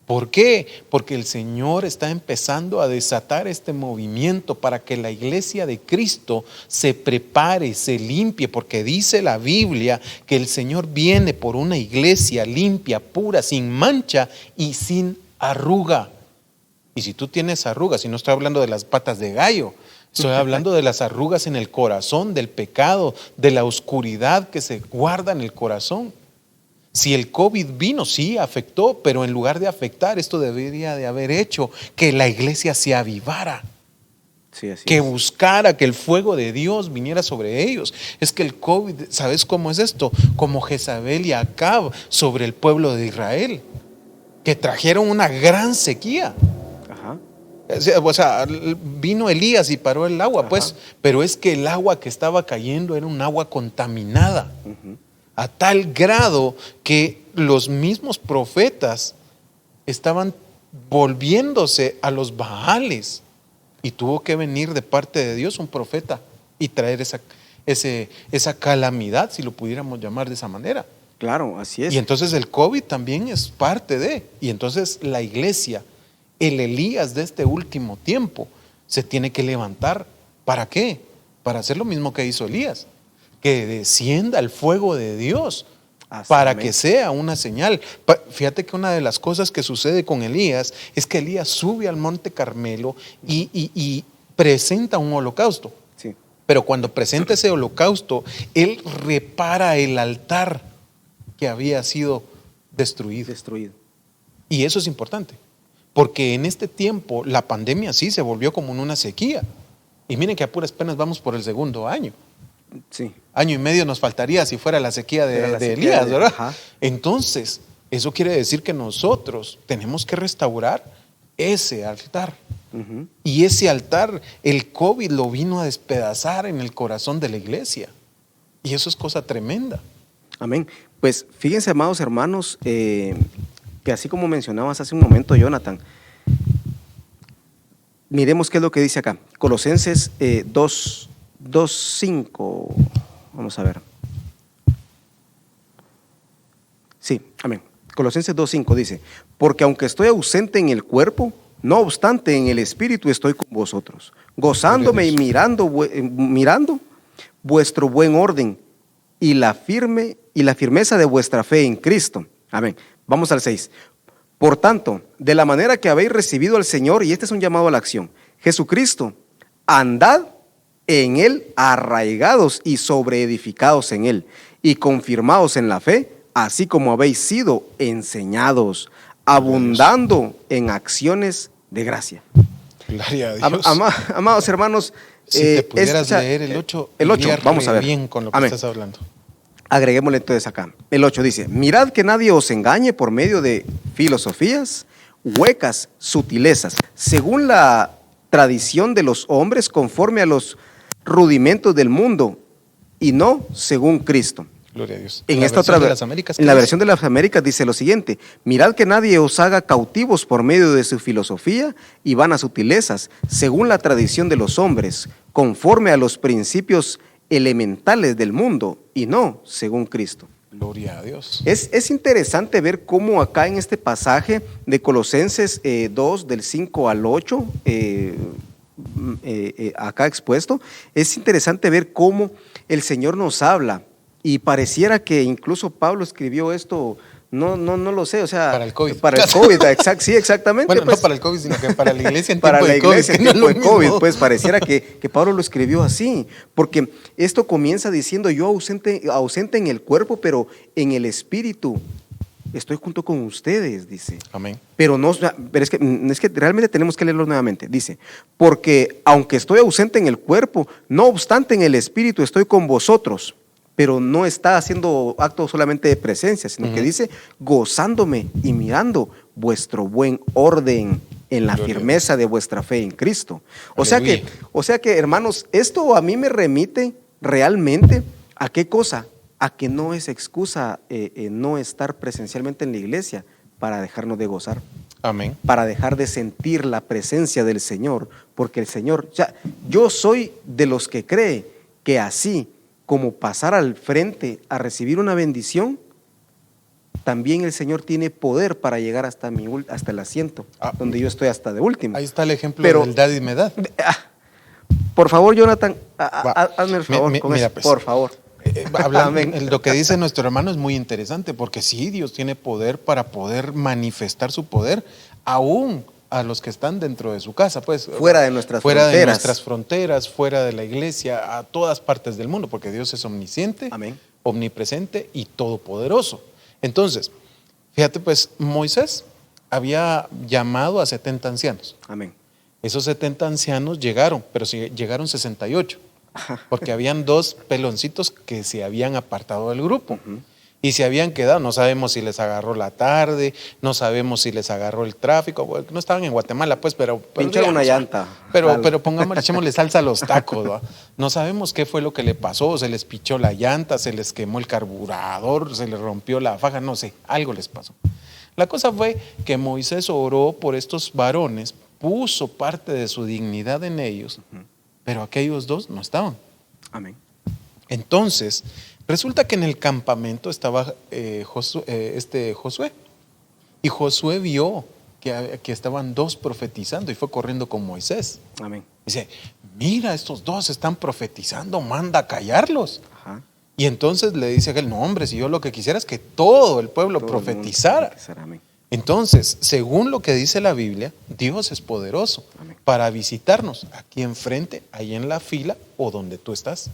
¿Por qué? Porque el Señor está empezando a desatar este movimiento para que la iglesia de Cristo se prepare, se limpie, porque dice la Biblia que el Señor viene por una iglesia limpia, pura, sin mancha y sin arruga. Y si tú tienes arrugas, y no estoy hablando de las patas de gallo, estoy hablando de las arrugas en el corazón, del pecado, de la oscuridad que se guarda en el corazón. Si el COVID vino, sí, afectó, pero en lugar de afectar, esto debería de haber hecho que la iglesia se avivara. Sí, así que es. buscara que el fuego de Dios viniera sobre ellos. Es que el COVID, ¿sabes cómo es esto? Como Jezabel y Acab sobre el pueblo de Israel, que trajeron una gran sequía. Ajá. O sea, vino Elías y paró el agua, pues, pero es que el agua que estaba cayendo era un agua contaminada. A tal grado que los mismos profetas estaban volviéndose a los Baales, y tuvo que venir de parte de Dios un profeta y traer esa calamidad, si lo pudiéramos llamar de esa manera. Claro, así es. Y entonces el COVID también es parte de, y entonces la iglesia, el Elías de este último tiempo, se tiene que levantar. ¿Para qué? Para hacer lo mismo que hizo Elías, que descienda el fuego de Dios para que sea una señal. Fíjate que una de las cosas que sucede con Elías es que Elías sube al monte Carmelo y presenta un holocausto. Sí. Pero cuando presenta ese holocausto, él repara el altar que había sido destruido. Destruido. Y eso es importante, porque en este tiempo la pandemia sí se volvió como en una sequía. Y miren que a puras penas vamos por el segundo año. Sí. Año y medio nos faltaría si fuera la sequía de sequía Elías, ¿verdad? Ajá. Entonces, eso quiere decir que nosotros tenemos que restaurar ese altar. Ujú. Y ese altar, el COVID lo vino a despedazar en el corazón de la iglesia. Y eso es cosa tremenda. Amén. Pues fíjense, amados hermanos, que así como mencionabas hace un momento, Jonathan, miremos qué es lo que dice acá. Colosenses 2:5. Vamos a ver. Sí, amén. Colosenses 2:5 dice, porque aunque estoy ausente en el cuerpo, no obstante en el espíritu estoy con vosotros, gozándome y mirando vuestro buen orden y la firmeza de vuestra fe en Cristo. Amén. Vamos al 6. Por tanto, de la manera que habéis recibido al Señor, y este es un llamado a la acción, Jesucristo, andad en Él arraigados y sobreedificados en Él, y confirmados en la fe, así como habéis sido enseñados, abundando en acciones de gracia. Gloria a Dios. Amados hermanos, Si te pudieras leer el 8, vamos a ver. Bien con lo que Amén. estás hablando. Agreguémosle entonces acá. El 8 dice, mirad que nadie os engañe por medio de filosofías, huecas, sutilezas, según la tradición de los hombres, conforme a los rudimentos del mundo, y no según Cristo. Gloria a Dios. En la esta versión otra de las Américas, en la versión de las Américas dice lo siguiente: mirad que nadie os haga cautivos por medio de su filosofía y vanas sutilezas, según la tradición de los hombres, conforme a los principios elementales del mundo, y no según Cristo. Gloria a Dios. Es interesante ver cómo acá en este pasaje de Colosenses 2, del 5 al 8, acá expuesto, es interesante ver cómo el Señor nos habla. Y pareciera que incluso Pablo escribió esto, no lo sé, o sea... Para el COVID. Para el COVID, sí, exactamente. Bueno, pues, no para el COVID, sino que para la iglesia en para tiempo la de iglesia COVID. en tiempo de COVID, pues pareciera que Pablo lo escribió así, porque esto comienza diciendo, yo ausente en el cuerpo, pero en el espíritu estoy junto con ustedes, dice. Amén. Pero es que realmente tenemos que leerlo nuevamente. Dice, porque aunque estoy ausente en el cuerpo, no obstante en el espíritu estoy con vosotros. Pero no está haciendo acto solamente de presencia, sino que dice, gozándome y mirando vuestro buen orden en la firmeza de vuestra fe en Cristo. O sea que, hermanos, esto a mí me remite realmente a qué cosa, a que no es excusa no estar presencialmente en la iglesia para dejarnos de gozar. Amén. Para dejar de sentir la presencia del Señor, porque el Señor, o sea, yo soy de los que cree que así como pasar al frente a recibir una bendición, también el Señor tiene poder para llegar hasta el asiento, donde yo estoy hasta de último. Ahí está el ejemplo del dad y medad. Por favor, Jonathan, hazme el favor con eso, pues, por favor. Lo que dice nuestro hermano es muy interesante, porque sí, Dios tiene poder para poder manifestar su poder aún a los que están dentro de su casa, pues fuera de nuestras fronteras, fuera de la iglesia, a todas partes del mundo, porque Dios es omnisciente, amén, omnipresente y todopoderoso. Entonces, fíjate, pues Moisés había llamado a 70 ancianos. Amén. Esos 70 ancianos llegaron, pero llegaron 68, porque habían 2 peloncitos que se habían apartado del grupo. Y se habían quedado, no sabemos si les agarró la tarde, no sabemos si les agarró el tráfico, bueno, no estaban en Guatemala, pues, pero pincharon una llanta. Pero echémosle salsa a los tacos, ¿va? No sabemos qué fue lo que le pasó, se les pichó la llanta, se les quemó el carburador, se les rompió la faja, no sé, algo les pasó. La cosa fue que Moisés oró por estos varones, puso parte de su dignidad en ellos, pero aquellos 2 no estaban. Amén. Entonces, resulta que en el campamento estaba Josué. Y Josué vio que estaban 2 profetizando y fue corriendo con Moisés. Amén. Dice, mira, estos 2 están profetizando, manda a callarlos. Ajá. Y entonces le dice aquel, no hombre, si yo lo que quisiera es que todo el pueblo profetizara. Amén. Entonces, según lo que dice la Biblia, Dios es poderoso. Amén. Para visitarnos aquí enfrente, ahí en la fila o donde tú estás.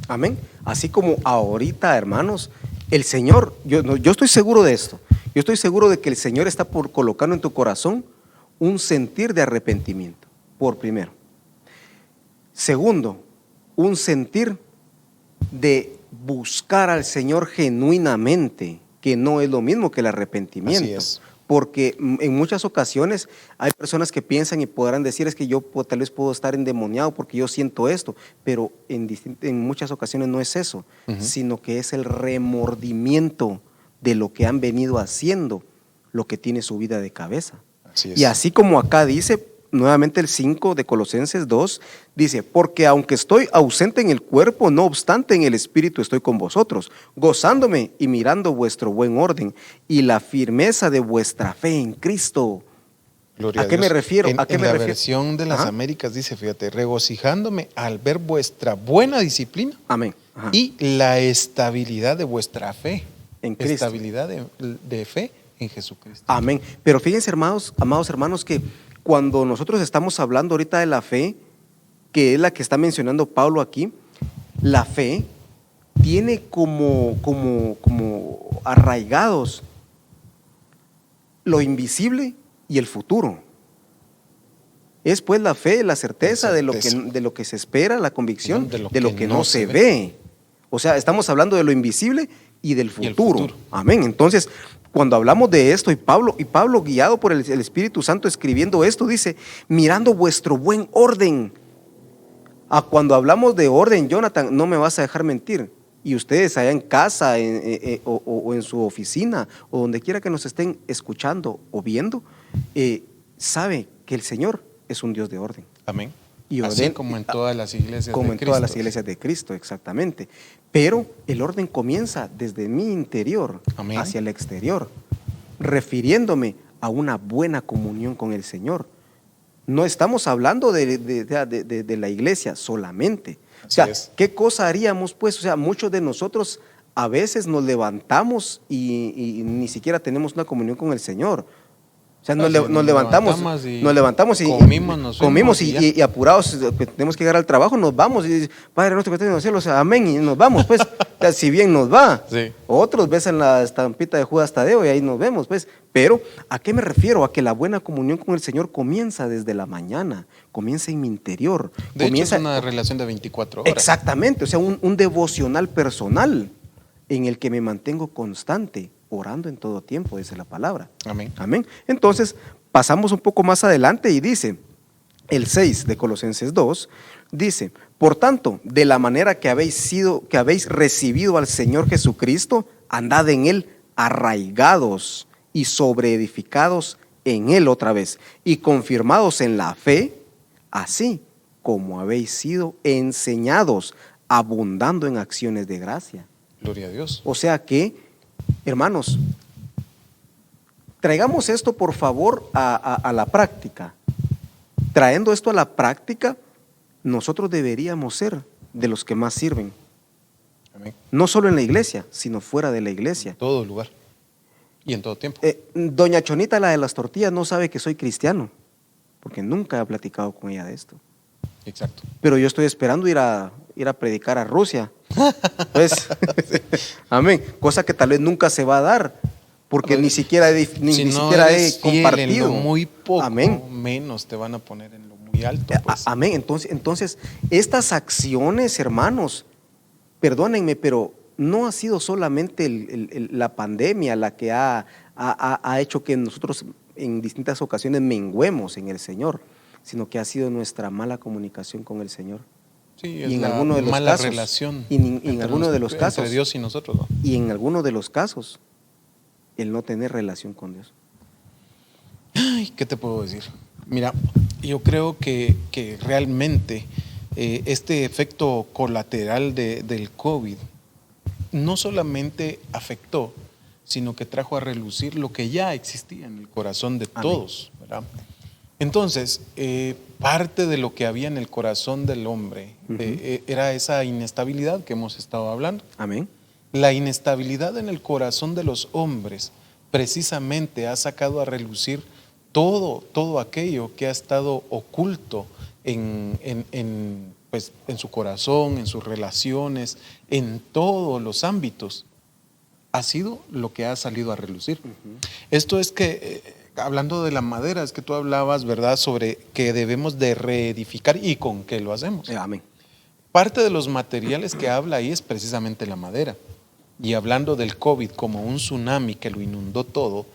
Amén. Así como ahorita, hermanos, el Señor, yo estoy seguro de esto. Yo Yo estoy seguro de que el Señor está por colocando en tu corazón un sentir de arrepentimiento, por primero. Segundo, un sentir de buscar al Señor genuinamente, que no es lo mismo que el arrepentimiento. Así es. Porque en muchas ocasiones hay personas que piensan y podrán decir es que yo tal vez puedo estar endemoniado porque yo siento esto, pero en muchas ocasiones no es eso, sino que es el remordimiento de lo que han venido haciendo, lo que tiene su vida de cabeza. Así es. Y así como acá dice, nuevamente el 5 de Colosenses 2, dice, porque aunque estoy ausente en el cuerpo, no obstante en el espíritu estoy con vosotros, gozándome y mirando vuestro buen orden y la firmeza de vuestra fe en Cristo. Gloria ¿A qué Dios. me refiero? En, ¿A qué en me la refiero? versión de las Ajá. Américas dice, fíjate, regocijándome al ver vuestra buena disciplina Amén. Ajá. y la estabilidad de vuestra fe. En Cristo. Estabilidad de fe en Jesucristo. Amén. Pero fíjense, amados hermanos, que cuando nosotros estamos hablando ahorita de la fe, que es la que está mencionando Pablo aquí, la fe tiene como arraigados lo invisible y el futuro. Es pues la fe, la certeza de lo que se espera, la convicción de lo que no se ve. O sea, estamos hablando de lo invisible y del futuro. Amén. Entonces, cuando hablamos de esto, y Pablo guiado por el Espíritu Santo escribiendo esto, dice, mirando vuestro buen orden. Cuando hablamos de orden, Jonathan, no me vas a dejar mentir. Y ustedes allá en casa o en su oficina o donde quiera que nos estén escuchando o viendo, sabe que el Señor es un Dios de orden. Amén. Y así como en todas las iglesias de Cristo. Como en todas las iglesias de Cristo, exactamente. Pero el orden comienza desde mi interior hacia el exterior, refiriéndome a una buena comunión con el Señor. No estamos hablando de la iglesia solamente. O sea, ¿qué cosa haríamos pues? O sea, muchos de nosotros a veces nos levantamos y ni siquiera tenemos una comunión con el Señor. O sea, nos levantamos y comimos y apurados, tenemos que llegar al trabajo, nos vamos y Padre nuestro que estás en los cielos, amén, y nos vamos, pues, si bien nos va. Sí. Otros besan la estampita de Judas Tadeo y ahí nos vemos, pues. Pero, ¿a qué me refiero? A que la buena comunión con el Señor comienza desde la mañana, comienza en mi interior. De hecho, es una relación de 24 horas. Exactamente, o sea, un devocional personal en el que me mantengo constante, orando en todo tiempo, dice la palabra. Amén. Amén. Entonces, pasamos un poco más adelante y dice, el 6 de Colosenses 2, dice, por tanto, de la manera que habéis recibido al Señor Jesucristo, andad en Él arraigados y sobreedificados en Él otra vez, y confirmados en la fe, así como habéis sido enseñados, abundando en acciones de gracia. Gloria a Dios. O sea que, hermanos, traigamos esto por favor a la práctica. Trayendo esto a la práctica, nosotros deberíamos ser de los que más sirven. Amén. No solo en la iglesia, sino fuera de la iglesia. En todo lugar y en todo tiempo. Doña Chonita, la de las tortillas, no sabe que soy cristiano, porque nunca he platicado con ella de esto. Exacto. Pero yo estoy esperando ir a predicar a Rusia. Pues, amén. Cosa que tal vez nunca se va a dar, porque ni siquiera he compartido. Muy poco, amén. Menos te van a poner en lo muy alto. Pues. Amén. Entonces, estas acciones, hermanos, perdónenme, pero no ha sido solamente la pandemia la que ha hecho que nosotros en distintas ocasiones menguemos en el Señor, sino que ha sido nuestra mala comunicación con el Señor. Sí, y es en la alguno de los mala casos, relación en alguno de los casos, entre Dios y nosotros, ¿no? Y en alguno de los casos, el no tener relación con Dios. Ay, ¿qué te puedo decir? Mira, yo creo que realmente este efecto colateral del COVID no solamente afectó, sino que trajo a relucir lo que ya existía en el corazón de todos, ¿verdad? Entonces, parte de lo que había en el corazón del hombre era esa inestabilidad que hemos estado hablando. Amén. La inestabilidad en el corazón de los hombres precisamente ha sacado a relucir todo aquello que ha estado oculto en su corazón, en sus relaciones, en todos los ámbitos. ha sido lo que ha salido a relucir. Esto es que, hablando de la madera, es que tú hablabas, ¿verdad?, sobre que debemos de reedificar y con qué lo hacemos. Amén. Parte de los materiales que habla ahí es precisamente la madera. Y hablando del COVID como un tsunami que lo inundó todo,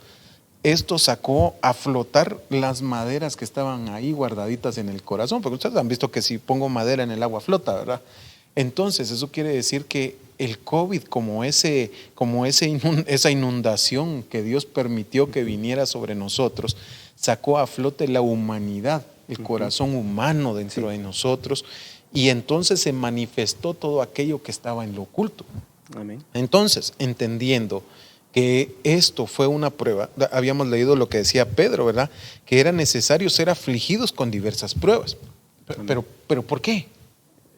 esto sacó a flotar las maderas que estaban ahí guardaditas en el corazón, porque ustedes han visto que si pongo madera en el agua flota, ¿verdad? Entonces, eso quiere decir que el COVID, esa inundación que Dios permitió que viniera sobre nosotros, sacó a flote la humanidad, el corazón humano dentro de nosotros, y entonces se manifestó todo aquello que estaba en lo oculto. Amén. Entonces, entendiendo que esto fue una prueba, habíamos leído lo que decía Pedro, ¿verdad?, que era necesario ser afligidos con diversas pruebas. Pero ¿por qué?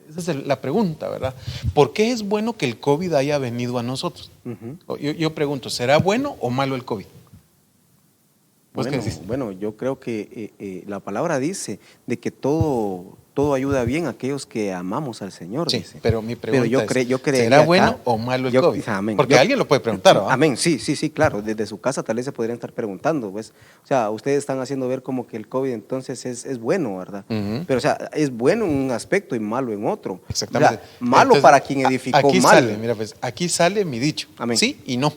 Esa es la pregunta, ¿verdad? ¿Por qué es bueno que el COVID haya venido a nosotros? Yo pregunto, ¿será bueno o malo el COVID? Bueno, yo creo que la palabra dice de que todo ayuda bien a aquellos que amamos al Señor. Sí, dice. pero mi pregunta ¿será bueno o malo el COVID? Amén. Porque alguien lo puede preguntar, ¿verdad? Amén, sí, claro. Desde su casa tal vez se podrían estar preguntando, pues. O sea, ustedes están haciendo ver como que el COVID entonces es bueno, ¿verdad? Pero, o sea, es bueno en un aspecto y malo en otro. Exactamente. O sea, malo entonces, para quien edificó aquí mal. Sale, mira, pues, aquí sale mi dicho. Amén. Sí y no.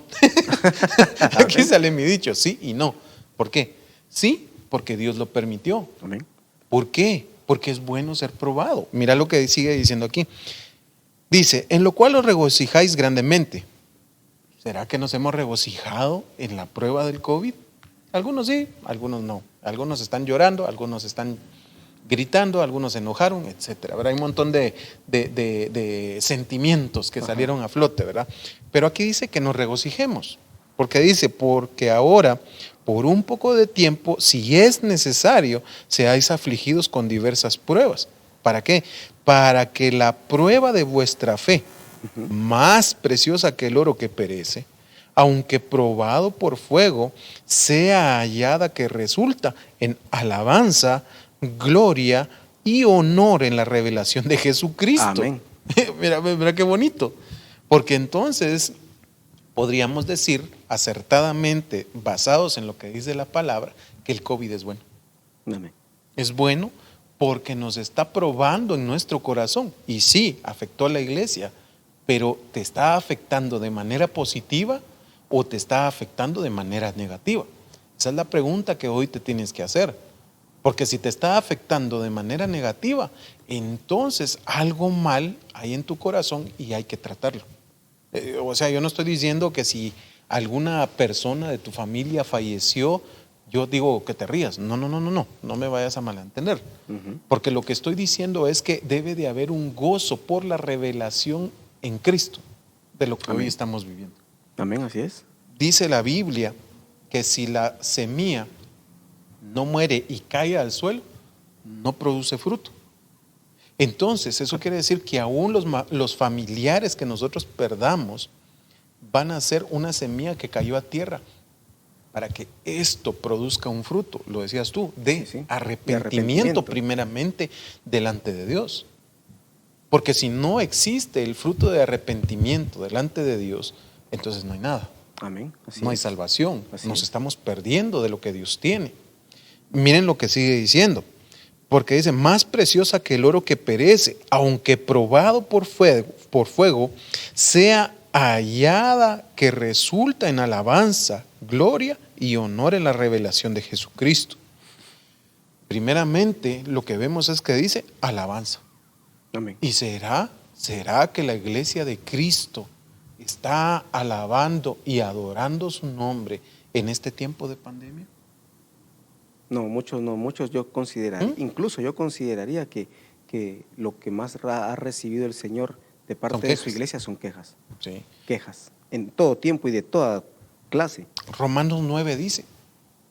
Aquí sale mi dicho, sí y no. ¿Por qué? Sí, porque Dios lo permitió. Amén. ¿Por qué? Porque es bueno ser probado. Mira lo que sigue diciendo aquí. Dice, en lo cual os regocijáis grandemente. ¿Será que nos hemos regocijado en la prueba del COVID? Algunos sí, algunos no. Algunos están llorando, algunos están gritando, algunos se enojaron, etcétera. Hay un montón de sentimientos que salieron a flote, ¿verdad? Pero aquí dice que nos regocijemos. Porque dice, porque ahora, por un poco de tiempo, si es necesario, seáis afligidos con diversas pruebas. ¿Para qué? Para que la prueba de vuestra fe, más preciosa que el oro que perece, aunque probado por fuego, sea hallada que resulta en alabanza, gloria y honor en la revelación de Jesucristo. Amén. Mira qué bonito. Porque entonces podríamos decir acertadamente, basados en lo que dice la palabra, que el COVID es bueno. Amén. Es bueno porque nos está probando en nuestro corazón. Y sí, afectó a la iglesia, pero ¿te está afectando de manera positiva o te está afectando de manera negativa? Esa es la pregunta que hoy te tienes que hacer. Porque si te está afectando de manera negativa, entonces algo mal hay en tu corazón y hay que tratarlo. O sea, yo no estoy diciendo que si alguna persona de tu familia falleció, yo digo que te rías. No me vayas a malentender. Porque lo que estoy diciendo es que debe de haber un gozo por la revelación en Cristo de lo que hoy estamos viviendo. Amén, así es. Dice la Biblia que si la semilla no muere y cae al suelo, no produce fruto. Entonces, eso quiere decir que aún los familiares que nosotros perdamos van a ser una semilla que cayó a tierra para que esto produzca un fruto, lo decías tú, de arrepentimiento primeramente delante de Dios. Porque si no existe el fruto de arrepentimiento delante de Dios, entonces no hay nada. Amén. No hay salvación. Nos estamos perdiendo de lo que Dios tiene. Miren lo que sigue diciendo. Porque dice, más preciosa que el oro que perece, aunque probado por fuego, sea hallada que resulta en alabanza, gloria y honor en la revelación de Jesucristo. Primeramente, lo que vemos es que dice alabanza. Amén. ¿Y será que la iglesia de Cristo está alabando y adorando su nombre en este tiempo de pandemia? No, muchos yo consideraría, incluso yo consideraría que lo que más ha recibido el Señor de parte de su iglesia son quejas. Sí. Quejas, en todo tiempo y de toda clase. Romanos 9 dice,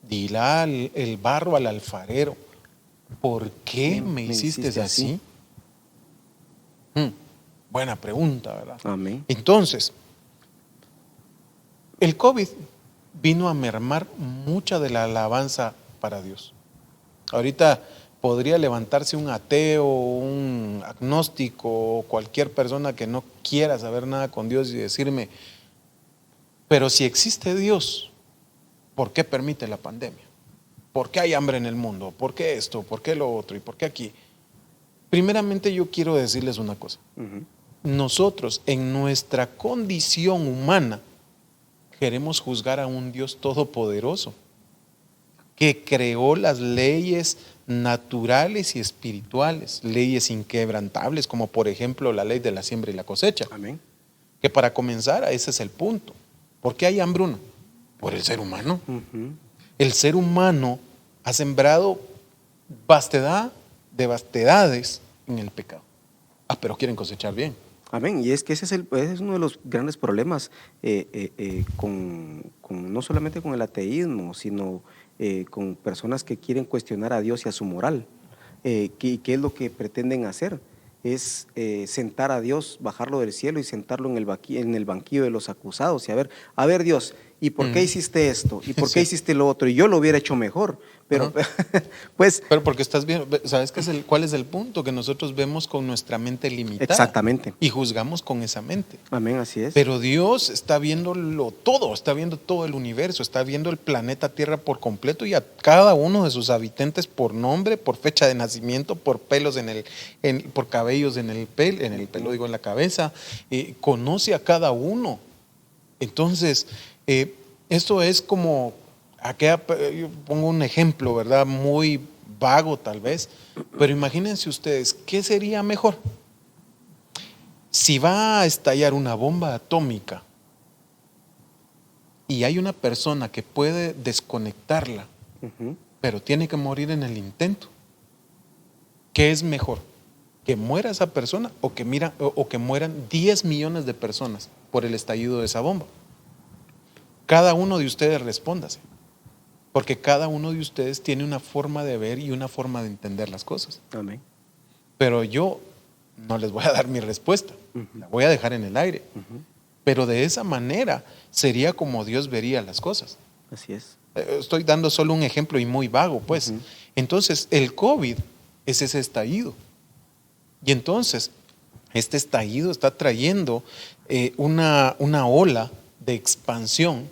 dirá el barro al alfarero, ¿por qué me hiciste así? Buena pregunta, ¿verdad? Amén. Entonces, el COVID vino a mermar mucha de la alabanza para Dios. Ahorita podría levantarse un ateo, un agnóstico o cualquier persona que no quiera saber nada con Dios y decirme, Pero si existe Dios, ¿por qué permite la pandemia? ¿Por qué hay hambre en el mundo? ¿Por qué esto? ¿Por qué lo otro? ¿Y por qué aquí? Primeramente yo quiero decirles una cosa. Nosotros en nuestra condición humana queremos juzgar a un Dios todopoderoso que creó las leyes naturales y espirituales, leyes inquebrantables, como por ejemplo la ley de la siembra y la cosecha. Amén. Que para comenzar, ese es el punto. ¿Por qué hay hambruna? Por el ser humano. El ser humano ha sembrado vastedad de vastedades en el pecado. Pero quieren cosechar bien. Amén. Y es que ese es uno de los grandes problemas no solamente con el ateísmo, sino con personas que quieren cuestionar a Dios y a su moral. ¿Qué es lo que pretenden hacer? Es sentar a Dios, bajarlo del cielo y sentarlo en el banquillo de los acusados y a ver Dios, ¿y por qué hiciste esto? ¿Y por qué hiciste lo otro? Y yo lo hubiera hecho mejor, pero pues... Pero porque estás viendo, ¿sabes cuál es el punto? Que nosotros vemos con nuestra mente limitada. Exactamente. Y juzgamos con esa mente. Amén, así es. Pero Dios está viéndolo todo, está viendo todo el universo, está viendo el planeta Tierra por completo y a cada uno de sus habitantes por nombre, por fecha de nacimiento, por pelos por cabellos en el pelo, digo, en la cabeza. Conoce a cada uno. Entonces, esto es como, yo pongo un ejemplo, ¿verdad? Muy vago tal vez, pero imagínense ustedes, ¿qué sería mejor? Si va a estallar una bomba atómica y hay una persona que puede desconectarla, pero tiene que morir en el intento, ¿qué es mejor? ¿Que muera esa persona o que mueran 10 millones de personas por el estallido de esa bomba? Cada uno de ustedes respóndase, porque cada uno de ustedes tiene una forma de ver y una forma de entender las cosas. Amén. Pero yo no les voy a dar mi respuesta, la voy a dejar en el aire. Pero de esa manera sería como Dios vería las cosas. Así es. Estoy dando solo un ejemplo y muy vago, pues. Entonces, el COVID es ese estallido. Y entonces, este estallido está trayendo una ola de expansión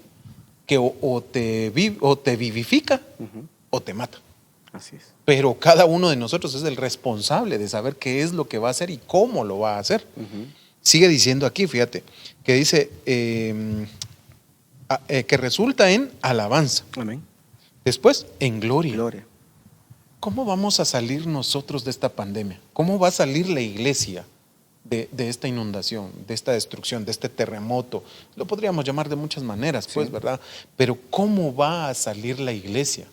que o te vivifica o te mata. Así es. Pero cada uno de nosotros es el responsable de saber qué es lo que va a hacer y cómo lo va a hacer. Sigue diciendo aquí, fíjate, que dice que resulta en alabanza. Amén. Después, en gloria. Gloria. ¿Cómo vamos a salir nosotros de esta pandemia? ¿Cómo va a salir la iglesia de esta inundación, de esta destrucción, de este terremoto? Lo podríamos llamar de muchas maneras, pues, ¿verdad? Pero ¿cómo va a salir la iglesia?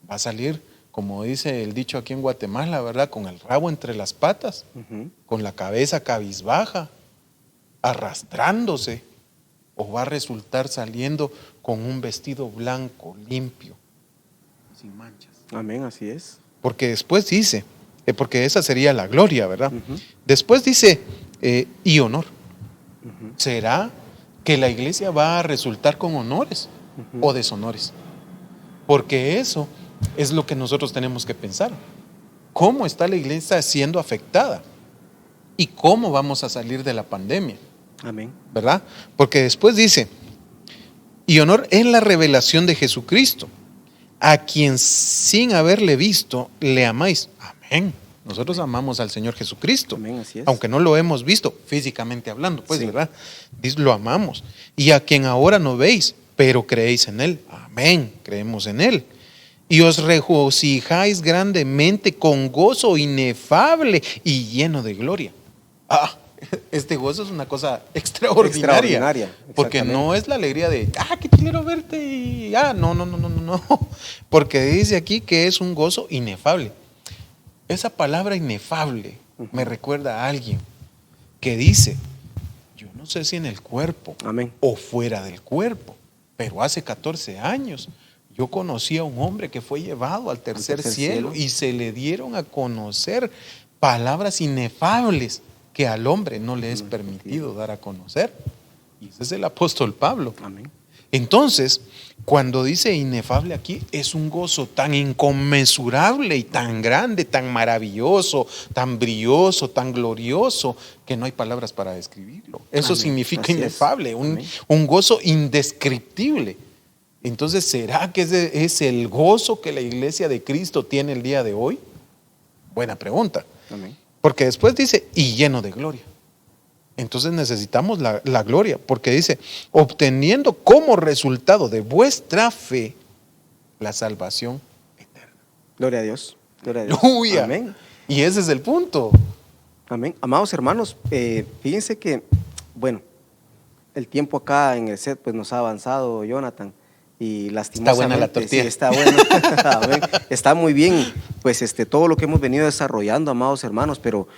Va a salir, como dice el dicho aquí en Guatemala, ¿verdad? Con el rabo entre las patas, con la cabeza cabizbaja, arrastrándose, o va a resultar saliendo con un vestido blanco, limpio, sin manchas. Amén, así es. Porque después dice, porque esa sería la gloria, ¿verdad? Después dice, y honor. ¿Será que la iglesia va a resultar con honores o deshonores? Porque eso es lo que nosotros tenemos que pensar. ¿Cómo está la iglesia siendo afectada? ¿Y cómo vamos a salir de la pandemia? Amén. ¿Verdad? Porque después dice, y honor en la revelación de Jesucristo, a quien sin haberle visto le amáis. Amén. Nosotros amamos al Señor Jesucristo. Amén, así es. Aunque no lo hemos visto físicamente hablando, pues, Sí. ¿verdad? Dice, lo amamos. Y a quien ahora no veis, pero creéis en Él. Amén. Creemos en Él. Y os regocijáis grandemente con gozo inefable y lleno de gloria. Este gozo es una cosa extraordinaria. Porque no es la alegría de, que quiero verte y no. Porque dice aquí que es un gozo inefable. Esa palabra inefable me recuerda a alguien que dice, yo no sé si en el cuerpo Amén. o fuera del cuerpo, pero hace 14 años yo conocí a un hombre que fue llevado al tercer cielo y se le dieron a conocer palabras inefables que al hombre no le es permitido dar a conocer. Y ese es el apóstol Pablo. Amén. Entonces, cuando dice inefable aquí, es un gozo tan inconmensurable y tan grande, tan maravilloso, tan brilloso, tan glorioso, que no hay palabras para describirlo. Eso Amén. significa Así es. inefable, Amén. un gozo indescriptible. Entonces, ¿será que ese es el gozo que la iglesia de Cristo tiene el día de hoy? Buena pregunta. Amén. Porque después dice, y lleno de gloria. Entonces necesitamos la gloria, porque dice, obteniendo como resultado de vuestra fe la salvación eterna. Gloria a Dios. Gloria a Dios. ¡Aleluya! Amén. Y ese es el punto. Amén. Amados hermanos, fíjense que, bueno, el tiempo acá en el set pues nos ha avanzado, Jonathan, y lastimosamente. Está buena la tortilla. Sí, está bueno. Amén. Está muy bien, pues todo lo que hemos venido desarrollando, amados hermanos, pero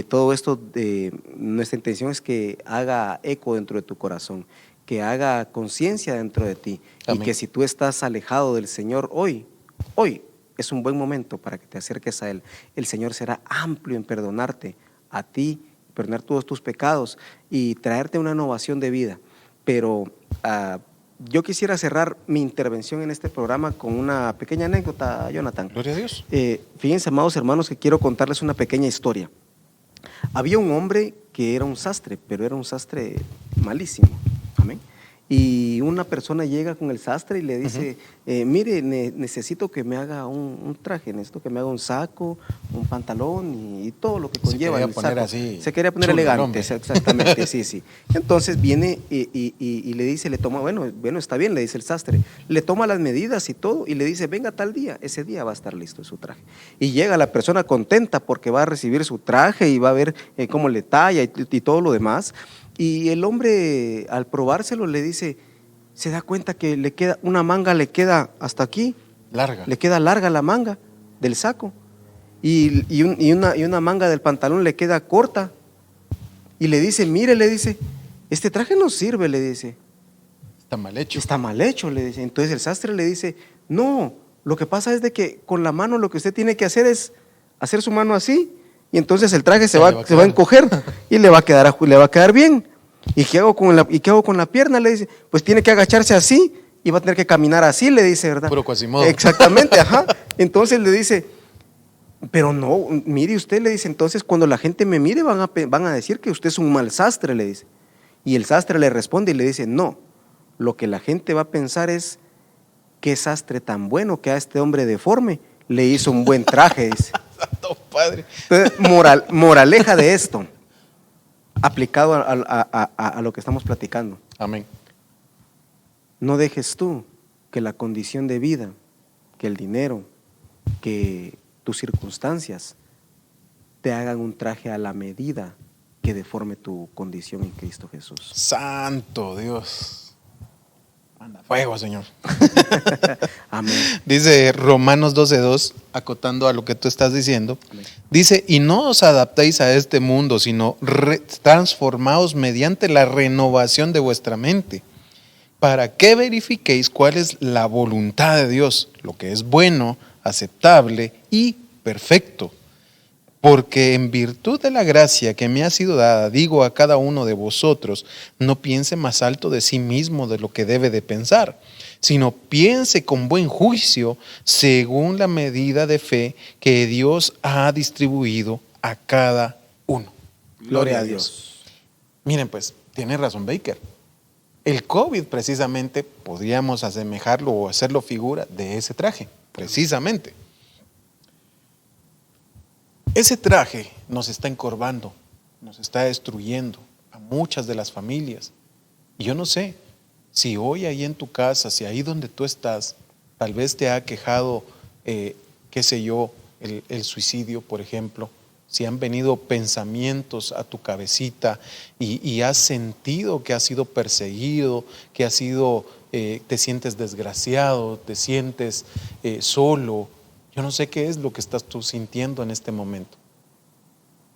todo esto, nuestra intención es que haga eco dentro de tu corazón, que haga conciencia dentro de ti. Amén. Y que si tú estás alejado del Señor hoy es un buen momento para que te acerques a Él. El Señor será amplio en perdonarte a ti, perdonar todos tus pecados y traerte una innovación de vida. Pero yo quisiera cerrar mi intervención en este programa con una pequeña anécdota, Jonathan. Gloria a Dios. Fíjense, amados hermanos, que quiero contarles una pequeña historia. Había un hombre que era un sastre, pero era un sastre malísimo. Amén. Y una persona llega con el sastre y le dice, mire, necesito que me haga un traje, necesito que me haga un saco, un pantalón y todo lo que conlleva el saco. Se quería poner elegante, exactamente, sí. Entonces viene y le dice, le toma, bueno, está bien, le dice el sastre, le toma las medidas y todo y le dice, venga tal día, ese día va a estar listo su traje. Y llega la persona contenta porque va a recibir su traje y va a ver cómo le talla y todo lo demás. Y el hombre, al probárselo, le dice, se da cuenta que le queda, una manga le queda hasta aquí. Larga. Le queda larga la manga del saco. Y una manga del pantalón le queda corta. Y le dice, mire, le dice, este traje no sirve, le dice. Está mal hecho. Está mal hecho, le dice. Entonces el sastre le dice, no, lo que pasa es de que con la mano lo que usted tiene que hacer es hacer su mano así. Y entonces el traje se va a encoger y le va a quedar bien. ¿Y qué hago con la pierna? Le dice, pues tiene que agacharse así y va a tener que caminar así, le dice, ¿verdad? Puro Quasimodo. Exactamente, ajá. Entonces le dice, pero no, mire usted, le dice, entonces cuando la gente me mire van a decir que usted es un mal sastre, le dice. Y el sastre le responde y le dice, no, lo que la gente va a pensar es, qué sastre tan bueno que a este hombre deforme le hizo un buen traje, dice. Santo Padre. Entonces, moraleja de esto, aplicado a lo que estamos platicando. Amén. No dejes tú que la condición de vida, que el dinero, que tus circunstancias te hagan un traje a la medida que deforme tu condición en Cristo Jesús. Santo Dios. Manda fuego, Señor. Amén. Dice Romanos 12:2, acotando a lo que tú estás diciendo. Amén. Dice, y no os adaptéis a este mundo, sino transformaos mediante la renovación de vuestra mente, para que verifiquéis cuál es la voluntad de Dios, lo que es bueno, aceptable y perfecto. Porque en virtud de la gracia que me ha sido dada, digo a cada uno de vosotros, no piense más alto de sí mismo de lo que debe de pensar, sino piense con buen juicio según la medida de fe que Dios ha distribuido a cada uno. Gloria a Dios. Miren pues, tiene razón Baker. El COVID precisamente podríamos asemejarlo o hacerlo figura de ese traje, precisamente. Ese traje nos está encorvando, nos está destruyendo a muchas de las familias. Y yo no sé si hoy ahí en tu casa, si ahí donde tú estás, tal vez te ha quejado, qué sé yo, el suicidio, por ejemplo, si han venido pensamientos a tu cabecita y has sentido que has sido perseguido, que has sido, te sientes desgraciado, te sientes solo. Yo no sé qué es lo que estás tú sintiendo en este momento.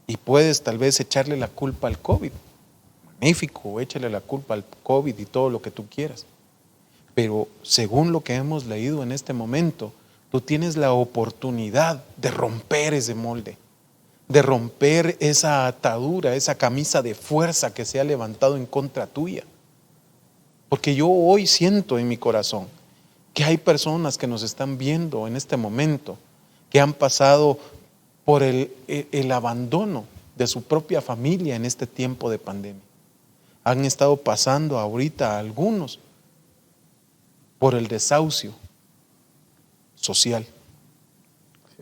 Y puedes tal vez echarle la culpa al COVID. Magnífico, échale la culpa al COVID y todo lo que tú quieras. Pero según lo que hemos leído en este momento, tú tienes la oportunidad de romper ese molde, de romper esa atadura, esa camisa de fuerza que se ha levantado en contra tuya. Porque yo hoy siento en mi corazón que hay personas que nos están viendo en este momento, que han pasado por el abandono de su propia familia en este tiempo de pandemia. Han estado pasando ahorita algunos por el desahucio social.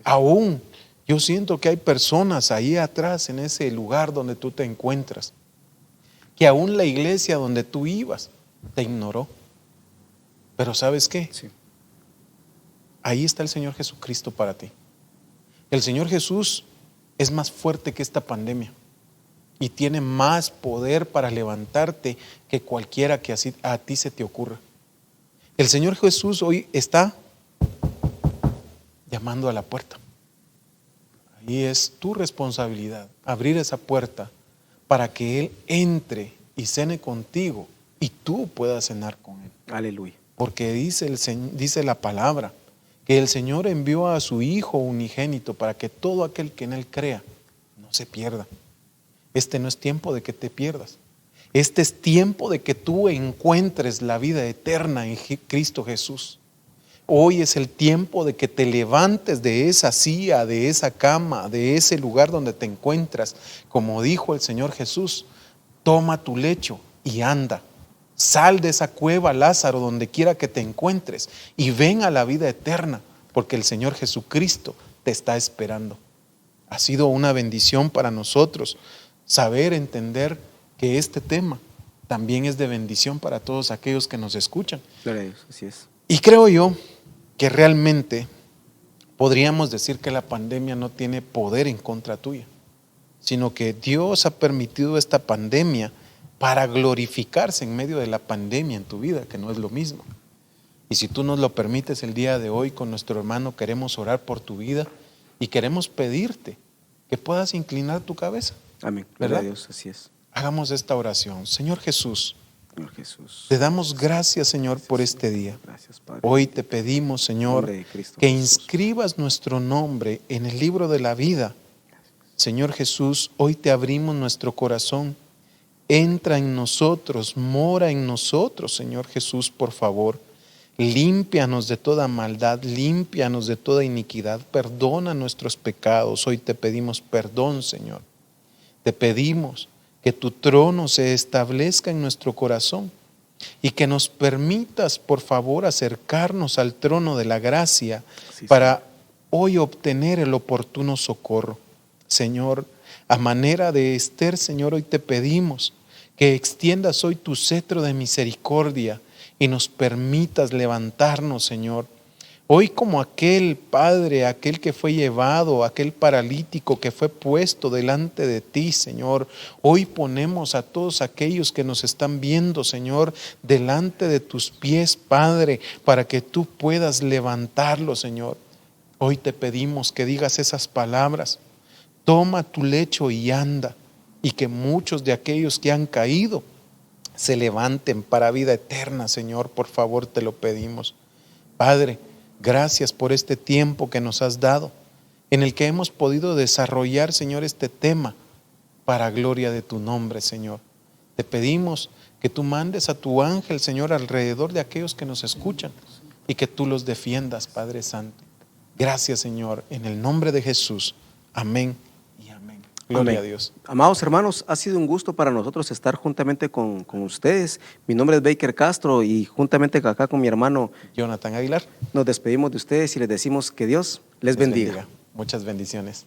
Aún yo siento que hay personas ahí atrás en ese lugar donde tú te encuentras, que aún la iglesia donde tú ibas te ignoró. Pero ¿sabes qué? Sí. Ahí está el Señor Jesucristo para ti. El Señor Jesús es más fuerte que esta pandemia y tiene más poder para levantarte que cualquiera que así a ti se te ocurra. El Señor Jesús hoy está llamando a la puerta. Ahí es tu responsabilidad, abrir esa puerta para que Él entre y cene contigo y tú puedas cenar con Él. Aleluya. Porque dice la palabra que el Señor envió a su Hijo unigénito para que todo aquel que en Él crea no se pierda. Este no es tiempo de que te pierdas. Este es tiempo de que tú encuentres la vida eterna en Cristo Jesús. Hoy es el tiempo de que te levantes de esa silla, de esa cama, de ese lugar donde te encuentras. Como dijo el Señor Jesús, toma tu lecho y anda. Sal de esa cueva, Lázaro, donde quiera que te encuentres, y ven a la vida eterna, porque el Señor Jesucristo te está esperando. Ha sido una bendición para nosotros saber, entender que este tema también es de bendición para todos aquellos que nos escuchan. Gloria a Dios, así es. Y creo yo que realmente podríamos decir que la pandemia no tiene poder en contra tuya, sino que Dios ha permitido esta pandemia para glorificarse en medio de la pandemia en tu vida, que no es lo mismo. Y si tú nos lo permites el día de hoy, con nuestro hermano queremos orar por tu vida y queremos pedirte que puedas inclinar tu cabeza. Amén. Gloria ¿Verdad? a Dios, así es. Hagamos esta oración. Señor Jesús, Señor Jesús. te damos gracias, Señor, por este día. Gracias, Padre. Hoy te pedimos, Señor, Nombre de Cristo que Jesús. inscribas nuestro nombre en el libro de la vida. Señor Jesús, hoy te abrimos nuestro corazón. Entra en nosotros, mora en nosotros, Señor Jesús, por favor. Límpianos de toda maldad, límpianos de toda iniquidad, perdona nuestros pecados. Hoy te pedimos perdón, Señor. Te pedimos que tu trono se establezca en nuestro corazón y que nos permitas, por favor, acercarnos al trono de la gracia Sí, para hoy obtener el oportuno socorro. Señor, a manera de Esther, Señor, hoy te pedimos que extiendas hoy tu cetro de misericordia y nos permitas levantarnos, Señor. Hoy como aquel Padre, aquel que fue llevado, aquel paralítico que fue puesto delante de ti, Señor. Hoy ponemos a todos aquellos que nos están viendo, Señor, delante de tus pies, Padre, para que tú puedas levantarlos, Señor. Hoy te pedimos que digas esas palabras. Toma tu lecho y anda, y que muchos de aquellos que han caído se levanten para vida eterna, Señor, por favor te lo pedimos. Padre, gracias por este tiempo que nos has dado, en el que hemos podido desarrollar, Señor, este tema para gloria de tu nombre, Señor. Te pedimos que tú mandes a tu ángel, Señor, alrededor de aquellos que nos escuchan y que tú los defiendas, Padre Santo. Gracias, Señor, en el nombre de Jesús. Amén y amén. Gloria Amén. a Dios. Amados hermanos, ha sido un gusto para nosotros estar juntamente con ustedes. Mi nombre es Baker Castro y juntamente acá con mi hermano Jonathan Aguilar. nos despedimos de ustedes y les decimos que Dios les bendiga. Muchas bendiciones.